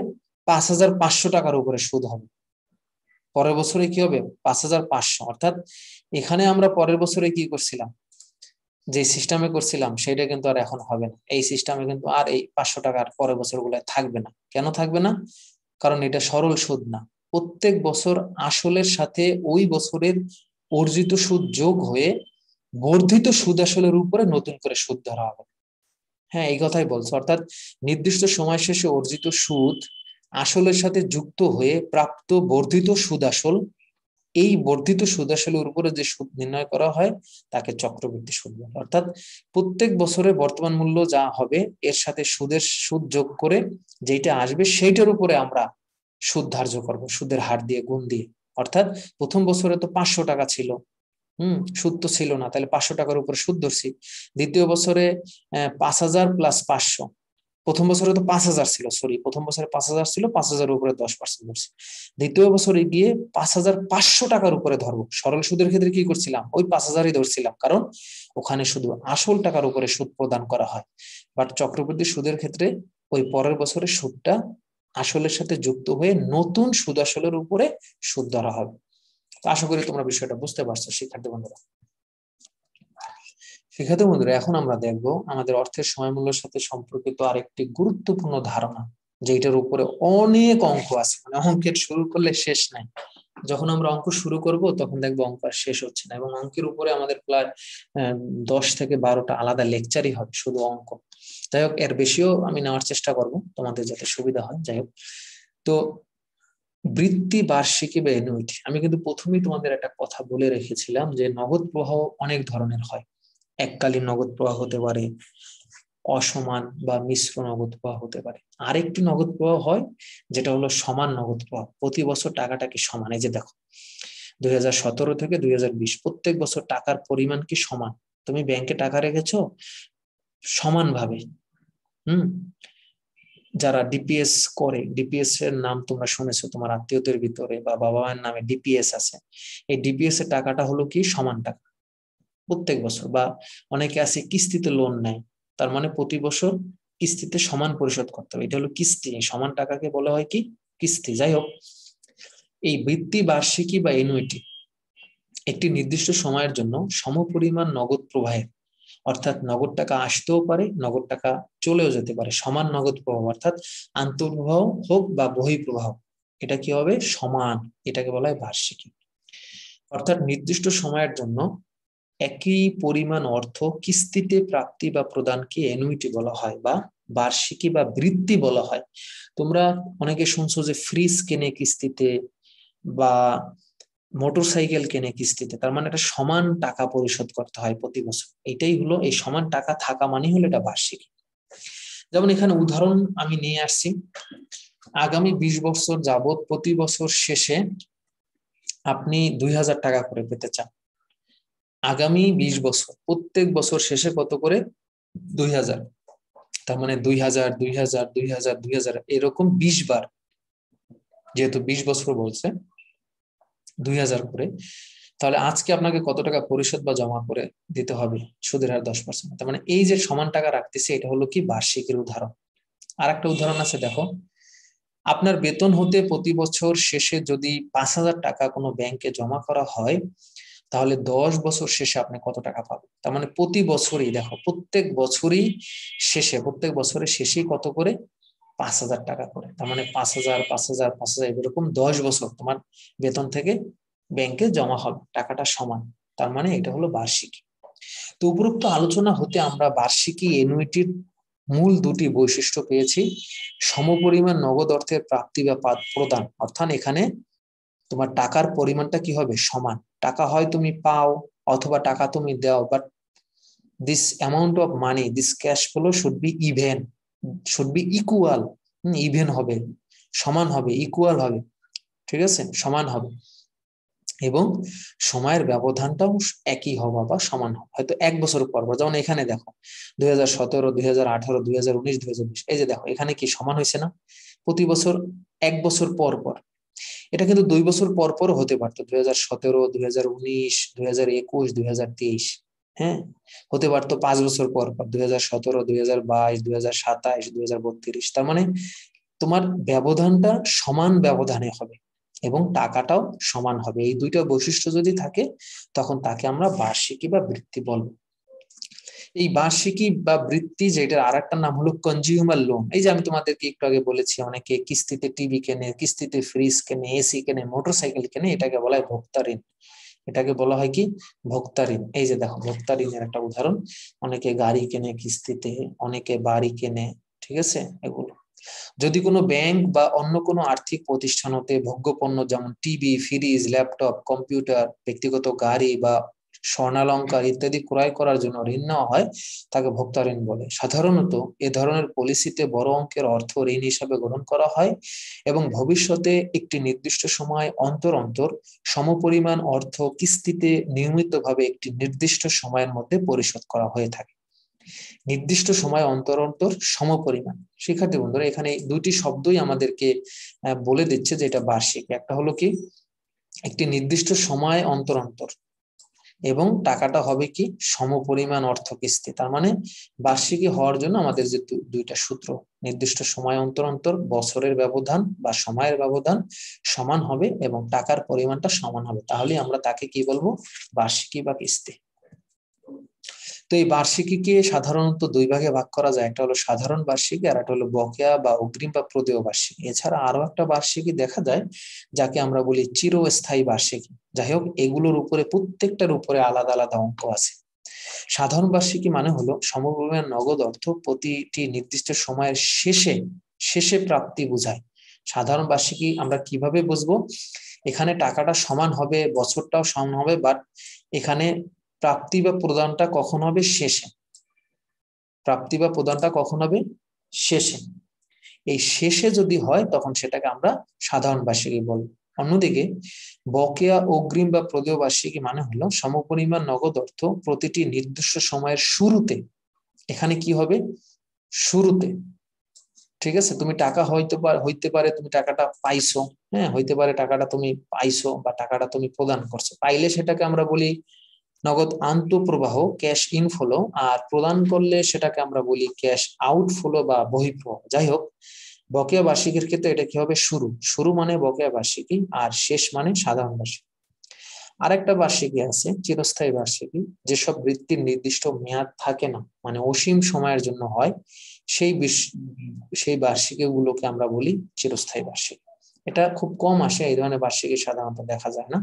5,500 টাকার উপরে সুদ হবে। পরের বছরে কি হবে? 5,500। অর্থাৎ এখানে আমরা পরের বছরে কি করছিলাম, যে সিস্টেমে করছিলাম সেটা কিন্তু আর এখন হবে না। এই সিস্টেমে কিন্তু আর এই 500 টাকার পরের বছরগুলো থাকবে না। কেন থাকবে না? কারণ এটা সরল সুদ না। প্রত্যেক বছর আসলের সাথে ওই বছরের অর্জিত সুদ যোগ হয়ে বর্ধিত সুদ আসলের উপরে নতুন করে সুদ ধরা হবে। হ্যাঁ, এই কথাই বলছে। অর্থাৎ নির্দিষ্ট সময় শেষে অর্জিত সুদ আসলের সাথে যুক্ত হয়ে প্রাপ্ত বর্ধিত সুদ আসল, এই বর্ধিত সুদ আসলের উপরে যে সুদ নির্ণয় করা হয় তাকে চক্রবৃদ্ধি সুদ বলে। অর্থাৎ প্রত্যেক বছরে বর্তমান মূল্য যা হবে এর সাথে সুদের সুদ যোগ করে যেটা আসবে সেইটার উপরে আমরা সুদ ধার্য করব, সুদের হার দিয়ে, গুণ দিয়ে। অর্থাৎ প্রথম বছরে তো 500 টাকা ছিল, সুদ তো ছিল না, তাহলে 500 টাকার উপরে সুদ ধরছি। দ্বিতীয় বছরে 5,000 প্লাস 500, প্রথম বছরে তো 5,000 ছিল, সরি, প্রথম বছরে 5,000 ছিল, 5,000 উপরে 10% ধরছি। দ্বিতীয় বছরে গিয়ে 5,500 টাকার উপরে ধরবো। সরল সুদের ক্ষেত্রে কি করছিলাম? ওই 5,000ই ধরছিলাম, কারণ ওখানে শুধু আসল টাকার উপরে সুদ প্রদান করা হয়। বাট চক্রবৃদ্ধি সুদের ক্ষেত্রে ওই পরের বছরের সুদটা আসলের সাথে যুক্ত হয়ে নতুন সুদ আসলের উপরে সুদ ধরা হবে। আশা করি তোমরা বিষয়টা বুঝতে পারছো শিক্ষার্থী বন্ধুরা। শিক্ষার্থী বন্ধুরা, এখন আমরা দেখব আমাদের অর্থের সময় মূল্যের সাথে সম্পর্কিত আরেকটি গুরুত্বপূর্ণ ধারণা, যেটার উপরে অনেক অঙ্ক আছে। মানে অঙ্কের শুরু করলে শেষ নাই। যখন আমরা অঙ্ক শুরু করব তখন দেখবো অঙ্ক আর শেষ হচ্ছে না, এবং অঙ্কের উপরে আমাদের প্রায় 10 থেকে 12টা আলাদা লেকচারই হবে শুধু অঙ্ক। যাই হোক, এর বেশিও আমি নেওয়ার চেষ্টা করব তোমাদের যাতে সুবিধা হয়। যাই হোক, তো বৃত্তি, বার্ষিকী বা অ্যানুইটি, আমি কিন্তু প্রথমেই তোমাদের একটা কথা বলে রেখেছিলাম যে নগদ প্রবাহ অনেক ধরনের হয়। এককালীন নগদ প্রবাহ হতে পারে, অসমান বা মিশ্র নগদ প্রবাহ হতে পারে। আরেকটি নগদ প্রবাহ হয় যেটা হলো সমান নগদ প্রবাহ। প্রতি বছর টাকাটা কি সমান? এই যে দেখো, 2017 থেকে 2020 প্রত্যেক বছর টাকার পরিমাণ কি সমান? তুমি ব্যাংকে টাকা রেখেছো সমানভাবে। হুম যারা ডিপিএস করে, ডিপিএস এর নাম তোমরা শুনেছো তোমার আত্মীয়দের ভিতরে, বা বাবা মায়ের নামে ডিপিএস আছে, এই ডিপিএস এর টাকাটা হলো কি সমান টাকা প্রত্যেক বছর। বা অনেকে আছে কিস্তিতে লোন নেয়, তার মানে প্রতি বছর কিস্তিতে সমান পরিশোধ করতে হবে, এটা হলো কিস্তি। সমান টাকাকে বলা হয় কি কিস্তি। যাই হোক, এই বৃত্তি, বার্ষিকী বা এনুইটি একটি নির্দিষ্ট সময়ের জন্য সমপরিমাণ নগদ প্রবাহের, অর্থাৎ নগদ টাকা আসতেও পারে, নগদ টাকা চলেও যেতে পারে, সমান নগদ প্রবাহ, অর্থাৎ আন্তঃপ্রবাহ হোক বা বহিঃপ্রবাহ, এটা কি হবে সমান, এটাকে বলা হয় বার্ষিকী। অর্থাৎ নির্দিষ্ট সময়ের জন্য একই পরিমাণ অর্থ কিস্তিতে প্রাপ্তি বা প্রদানকে অ্যানুইটি বলা হয় বা বার্ষিকী বা বৃত্তি বলা হয়। তোমরা অনেকে শুনছো যে ফ্রিজ কেনে কিস্তিতে বা মোটরসাইকেল কেনে কিস্তিতে, তার মানে এটা সমান টাকা পরিশোধ করতে হয় প্রতি বছর। এটাই হলো এই সমান টাকা থাকা মানে হলো এটা বার্ষিকী। যেমন এখানে উদাহরণ আমি নিয়ে আসছি, আগামী 20 বছর যাবত প্রতি বছর শেষে আপনি 2000 টাকা করে পেতে চান। আগামী 20 বছর প্রত্যেক বছর শেষে কত করে 2000, তার মানে 2000 2000 2000 2000 এরকম 20 বার, যেহেতু 20 বছর বলছে 2000 করে, তাহলে আজকে আপনাকে কত টাকা পরিশোধ বা জমা করে দিতে হবে, সুদের হার 10%। তার মানে এই যে সমান টাকা রাখতেছে এটা হলো কি বার্ষিকের উদাহরণ। আর একটা উদাহরণ আছে, দেখো, আপনার বেতন হতে প্রতি বছর শেষে যদি 5000 টাকা কোনো ব্যাংকে জমা করা হয়, তাহলে 10 বছর শেষে আপনি কত টাকা পাবেন। তার মানে প্রতি বছরই, দেখো, প্রত্যেক বছরের শেষেই কত করে 5000 টাকা করে। তার মানে 5000 5000 5000 এরকম 10 বছর তোমার বেতন থেকে ব্যাংকে জমা হবে, টাকাটা সমান। তার মানে এটা হলো বার্ষিকী। তো উপরোক্ত আলোচনা হতে আমরা বার্ষিকী এনুইটির মূল দুটি বৈশিষ্ট্য পেয়েছি। সমপরিমাণ নগদ অর্থের প্রাপ্তি বা প্রদান, অর্থাৎ এখানে তোমার টাকার পরিমাণটা কি হবে সমান, টাকা হয় তুমি পাও অথবা টাকা তুমি দাও, but this amount of money, this cash flow should be even, should be equal. Even হবে, সমান হবে, ইকুয়াল হবে, ঠিক আছে, সমান হবে, এবং সময়ের ব্যবধানটাও একই হওয়া বা সমান হবে, হয়তো 1 বছর পর পর। যেমন এখানে দেখো 2017 2018 2019 2020, এই যে দেখো এখানে কি সমান হয়েছে না, প্রতি বছর 1 বছর পর পর। এটা কিন্তু 2 বছর পর পর হতে পারতো, 2017 2019 2021 2023, হ্যাঁ, হতে পারতো 5 বছর পর পর, 2017 2022 2027 2032। তার মানে তোমার ব্যবধানটা সমান ব্যবধানে হবে এবং টাকাটাও সমান হবে। এই দুইটা বৈশিষ্ট্য যদি থাকে তখন তাকে আমরা বার্ষিকী বা বৃত্তি বলবো। এই বার্ষিকী বা বৃত্তি, যেটার আর একটা নাম হলো কনজিউমার লোন। এই যে আমি তোমাদেরকে একটু আগে বলেছি, অনেকে কিস্তিতে টিভি কেনে, কিস্তিতে ফ্রিজ কেনে, এসি কেনে, মোটরসাইকেল কেনে, এটাকে বলা হয় ভোক্তা ঋণ। এটাকে বলা হয় কি ভোক্তা ঋণ। এই যে দেখো ভোক্তা ঋণের একটা উদাহরণ, অনেকে গাড়ি কেনে কিস্তিতে, অনেকে বাড়ি কেনে, ঠিক আছে। এগুলো যদি কোনো ব্যাংক বা অন্য কোনো আর্থিক প্রতিষ্ঠান হতে ভোগ্যপণ্য যেমন টিভি, ফ্রিজ, ল্যাপটপ, কম্পিউটার, ব্যক্তিগত গাড়ি বা স্বর্ণালংকার ইত্যাদি ক্রয় করার জন্য ঋণ নেওয়া হয়, তাকে ভোক্তা ঋণ বলে। সাধারণত এ ধরনের পলিসিতে বড় অঙ্কের অর্থ ঋণ হিসাবে গ্রহণ করা হয় এবং ভবিষ্যতে একটি নির্দিষ্ট সময় অন্তর অন্তর সমপরিমাণ অর্থ কিস্তিতে নিয়মিতভাবে একটি নির্দিষ্ট সময়ের মধ্যে পরিশোধ করা হয়ে থাকে। নির্দিষ্ট সময় অন্তর অন্তর সমপরিমাণ। শিক্ষার্থী বন্ধুরা, এখানে দুইটি শব্দই আমাদেরকে বলে দিচ্ছে যে এটা বার্ষিক। একটা হলো কি একটি নির্দিষ্ট সময় অন্তর অন্তর, এবং টাকাটা হবে কি সমপরিমাণ অর্থ কিস্তি। তার মানে বার্ষিকী হওয়ার জন্য আমাদের যে দুইটা সূত্র, নির্দিষ্ট সময় অন্তর অন্তর, বছরের ব্যবধান বা সময়ের ব্যবধান সমান হবে এবং টাকার পরিমাণটা সমান হবে, তাহলে আমরা তাকে কি বলবো বার্ষিকী বা কিস্তি। তো এই বার্ষিকীকে সাধারণত দুই ভাগে ভাগ করা যায়, একটা হলো সাধারণ বার্ষিকী আর একটা হলো বকেয়া বা অগ্রিম বা প্রদেয় বার্ষিকী। এছাড়া আরো একটা বার্ষিকী দেখা যায় যাকে আমরা বলি চিরস্থায়ী বার্ষিকী। যাই হোক, এগুলোর উপরে প্রত্যেকটার উপরে আলাদা আলাদা অঙ্ক আছে। সাধারণ বার্ষিকী মানে হলো সমপরিমাণ নগদ অর্থ প্রতিটি নির্দিষ্ট সময়ের শেষে শেষে প্রাপ্তি বোঝায়। সাধারণ বার্ষিকী আমরা কিভাবে বুঝবো, এখানে টাকাটা সমান হবে, বছরটাও সমান হবে, বাট এখানে প্রাপ্তি বা প্রদানটা কখন হবে শেষে, প্রাপ্তি বা প্রদানটা কখন হবে শেষে। এই শেষে যদি হয় তখন সেটাকে আমরা সাধারণ বার্ষিকী বলবো। অন্যদিকে বকেয়া, অগ্রিম বা প্রদেয় বার্ষিকী মানে হলো সমপরিমাণ নগদ অর্থ প্রতিটি নির্দিষ্ট সময়ের শুরুতে, এখানে কি হবে শুরুতে, ঠিক আছে। তুমি টাকা হইতে পারে তুমি টাকাটা পাইছো, হ্যাঁ, হইতে পারে টাকাটা তুমি পাইছো বা টাকাটা তুমি প্রদান করছো, পাইলে সেটাকে আমরা বলি নগদ আন্তঃপ্রবাহ ক্যাশ ইনফ্লো, আর প্রদান করলে সেটাকে আমরা বলি ক্যাশ আউটফ্লো বা বহিঃপ্রবাহ। যাই হোক, বকেয়া বার্ষিকীর ক্ষেত্রে এটা কি হবে? শুরু। শুরু মানে বকেয়া বার্ষিকী, আর শেষ মানে সাধারণ বার্ষিকী। আরেকটা বার্ষিকী আছে চিরস্থায়ী বার্ষিকী, যেসব বৃত্তির নির্দিষ্ট মেয়াদ থাকে না, মানে অসীম সময়ের জন্য হয়, সেই বার্ষিকী গুলোকে আমরা বলি চিরস্থায়ী বার্ষিকী। এটা খুব কম আসে, এই ধরনের বার্ষিকী সাধারণত দেখা যায় না।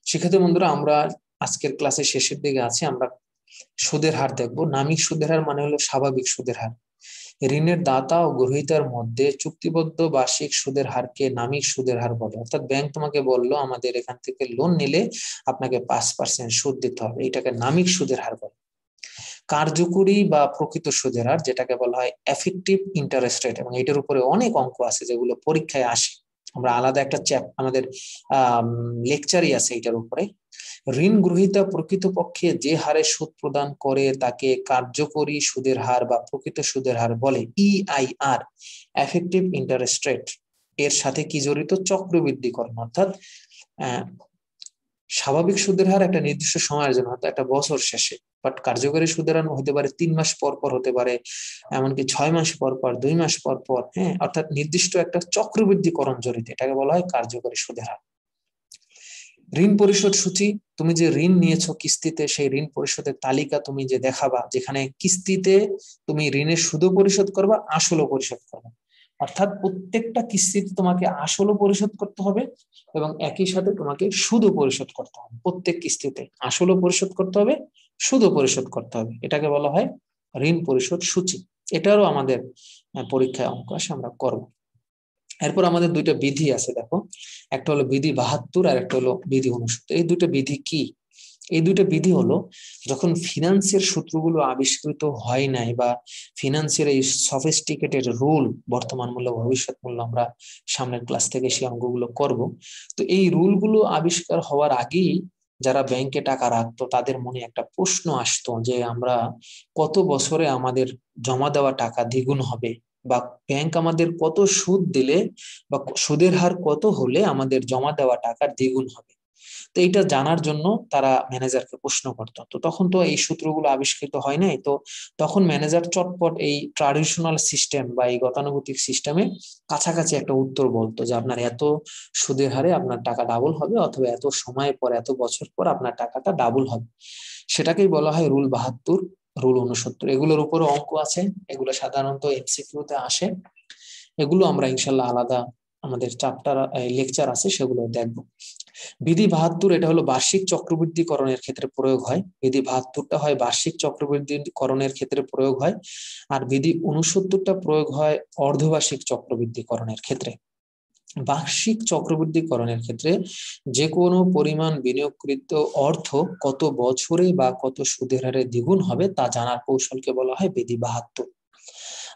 শিক্ষার্থী বন্ধুরা, আমরা আজকের ক্লাসের শেষের দিকে আছি। আমরা সুদের হার দেখবো। নামিক সুদের হার মানে হলো স্বাভাবিক সুদের হার। ঋণের দাতা ও গ্রহীতার মধ্যে চুক্তিবদ্ধ বার্ষিক সুদের হারকে নামিক সুদের হার বলে। অর্থাৎ ব্যাংক তোমাকে বললো আমাদের এখান থেকে লোন নিলে আপনাকে 5% সুদ দিতে হবে, এটাকে নামিক সুদের হার বলে। কার্যকরী বা প্রকৃত সুদের হার, যেটাকে বলা হয় এফেক্টিভ ইন্টারেস্ট রেট, এবং এটার উপরে অনেক অঙ্ক আছে যেগুলো পরীক্ষায় আসে। আমরা আলাদা একটা আমাদের লেকচারই আছে এটার উপরে। ঋণ গ্রহীতা প্রকৃতপক্ষে যে হারে সুদ প্রদান করে তাকে কার্যকরী সুদের হার বা প্রকৃত সুদের হার বলে। EIR, এফেক্টিভ ইন্টারেস্ট রেট, এর সাথে কি জড়িত? চক্রবৃদ্ধিকরণ। অর্থাৎ স্বাভাবিক সুদের হার একটা নির্দিষ্ট সময়ের জন্য, হয়তো একটা বছর শেষে, বাট কার্যকরী সুদের হার হতে পারে 3 মাস পর পর, হতে পারে এমনকি 6 মাস পর পর, 2 মাস পর পর। হ্যাঁ, অর্থাৎ নির্দিষ্ট একটা চক্রবৃদ্ধিকরণ জড়িত, এটাকে বলা হয় কার্যকরী সুদের হার। ঋণ পরিশোধ সূচি, তুমি যে ঋণ নিয়েছো কিস্তিতে, সেই ঋণ পরিশোধের তালিকা তুমি যে দেখাবা, যেখানে কিস্তিতে তুমি ঋণের সুদও পরিশোধ করবা, আসলও পরিশোধ করবা। অর্থাৎ প্রত্যেকটা কিস্তিতে তোমাকে আসলও পরিশোধ করতে হবে এবং একই সাথে তোমাকে সুদও পরিশোধ করতে হবে। প্রত্যেক কিস্তিতে আসলও পরিশোধ করতে হবে, সুদও পরিশোধ করতে হবে, এটাকে বলা হয় ঋণ পরিশোধ সূচি। এটারও আমাদের পরীক্ষায় অঙ্ক আসে, আমরা করব। এরপর আমাদের দুইটা বিধি আছে, দেখো, একটা হলো বিধি 72 আর একটা হলো বিধি 69। এই দুটো বিধি কি? এই দুটো বিধি হলো, যখন ফিনান্সের সূত্রগুলো আবিষ্কৃত হয় নাই, বা ফিনান্সের এই সফিস্টিকেটেড রুল, বর্তমান মূল্য ভবিষ্যৎ মূল্য, আমরা সামনের ক্লাস থেকে সেই অঙ্কগুলো করব। তো এই রুলগুলো আবিষ্কার হওয়ার আগেই যারা ব্যাংকে টাকা রাখতো তাদের মনে একটা প্রশ্ন আসতো যে আমরা কত বছরে আমাদের জমা দেওয়া টাকা দ্বিগুণ হবে, বা ব্যাংক আমাদের কত সুদ দিলে বা সুদের হার কত হলে আমাদের জমা দেওয়া টাকার দ্বিগুণ হবে। তো এইটা জানার জন্য তারা ম্যানেজারকে প্রশ্ন করতো। তো তখন তো এই সূত্রগুলো আবিষ্কৃত হয় নাই, তো তখন ম্যানেজার চটপট এই ট্রাডিশনাল সিস্টেম বা এই গতানুগতিক সিস্টেমে কাছাকাছি একটা উত্তর বলতো যে আপনার এত সুদের হারে আপনার টাকা ডাবল হবে, অথবা এত সময় পর, এত বছর পর আপনার টাকাটা ডাবল হবে। সেটাকেই বলা হয় রুল 72, রুল 69। এগুলোর উপরে অঙ্ক আছে, এগুলো সাধারণত এমসিকিউতে আসে। এগুলো আমরা ইনশাল্লাহ আলাদা আমাদের চ্যাপ্টার লেকচার আছে, সেগুলো দেখবো। বিধি 72, এটা হলো বার্ষিক চক্রবৃদ্ধিকরণের ক্ষেত্রে প্রয়োগ হয়। বিধি 72টা হয় বার্ষিক চক্রবৃদ্ধিকরণের ক্ষেত্রে প্রয়োগ হয়, আর বিধি 69টা প্রয়োগ হয় অর্ধবার্ষিক চক্রবৃদ্ধিকরণের ক্ষেত্রে। বার্ষিক চক্রবৃদ্ধিকরণের ক্ষেত্রে যে কোনো পরিমাণ বিনিয়োগকৃত অর্থ কত বছরে বা কত সুদের হারে দ্বিগুণ হবে তা জানার কৌশলকে বলা হয় বিধি 72।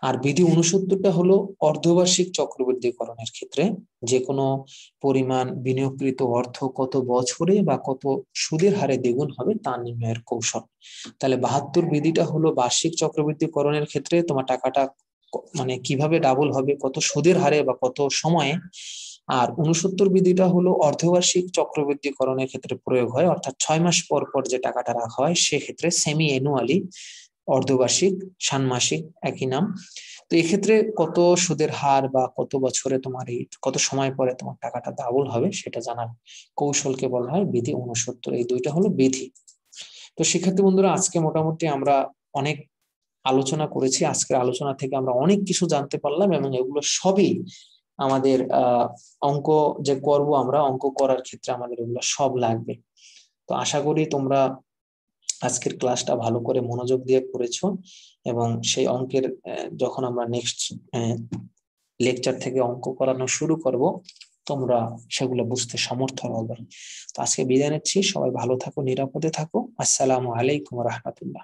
আর বিধি 69টা হলো অর্ধবার্ষিক চক্রবৃদ্ধিকরণের ক্ষেত্রে যে কোনো পরিমাণ বিনিয়োগকৃত অর্থ কত বছরে বা কত সুদের হারে দ্বিগুণ হবে তা নির্ণয়ের কৌশল। তাহলে 72 বিধিটা হলো বার্ষিক চক্রবৃদ্ধিকরণের ক্ষেত্রে তোমার টাকাটা মানে কিভাবে ডাবল হবে, কত সুদের হারে বা কত সময়ে। আর 69 বিধিটা হলো অর্ধবার্ষিক চক্রবৃদ্ধিকরণের ক্ষেত্রে প্রয়োগ হয়, অর্থাৎ 6 মাস পর পর যে টাকাটা রাখা হয় সেক্ষেত্রে সেমি অ্যানুয়ালি, অর্ধবার্ষিক, ষান্মাসিক, একই নাম। তো এক্ষেত্রে কত সুদের হার বা কত বছরে তোমার এই কত সময় পরে তোমার টাকাটা ডাবল হবে সেটা জানার কৌশলকে বলা হয় বিধি 69। এই দুইটা হলো বিধি। তো শিক্ষার্থী বন্ধুরা, আজকে মোটামুটি আমরা অনেক আলোচনা করেছি। আজকের আলোচনা থেকে আমরা অনেক কিছু জানতে পারলাম, এবং এগুলো সবই আমাদের অঙ্ক যে করব, আমরা অঙ্ক করার ক্ষেত্রে আমাদের এগুলো সব লাগবে। তো আশা করি তোমরা আজকের ক্লাসটা ভালো করে মনোযোগ দিয়ে করেছো, এবং সেই অঙ্কের যখন আমরা নেক্সট লেকচার থেকে অঙ্ক করানো শুরু করব তোমরা সেগুলো বুঝতে সমর্থ হবে। তো আজকে বিদায় নিচ্ছি, সবাই ভালো থাকো, নিরাপদে থাকো। আসসালামু আলাইকুম ওয়া রাহমাতুল্লাহ।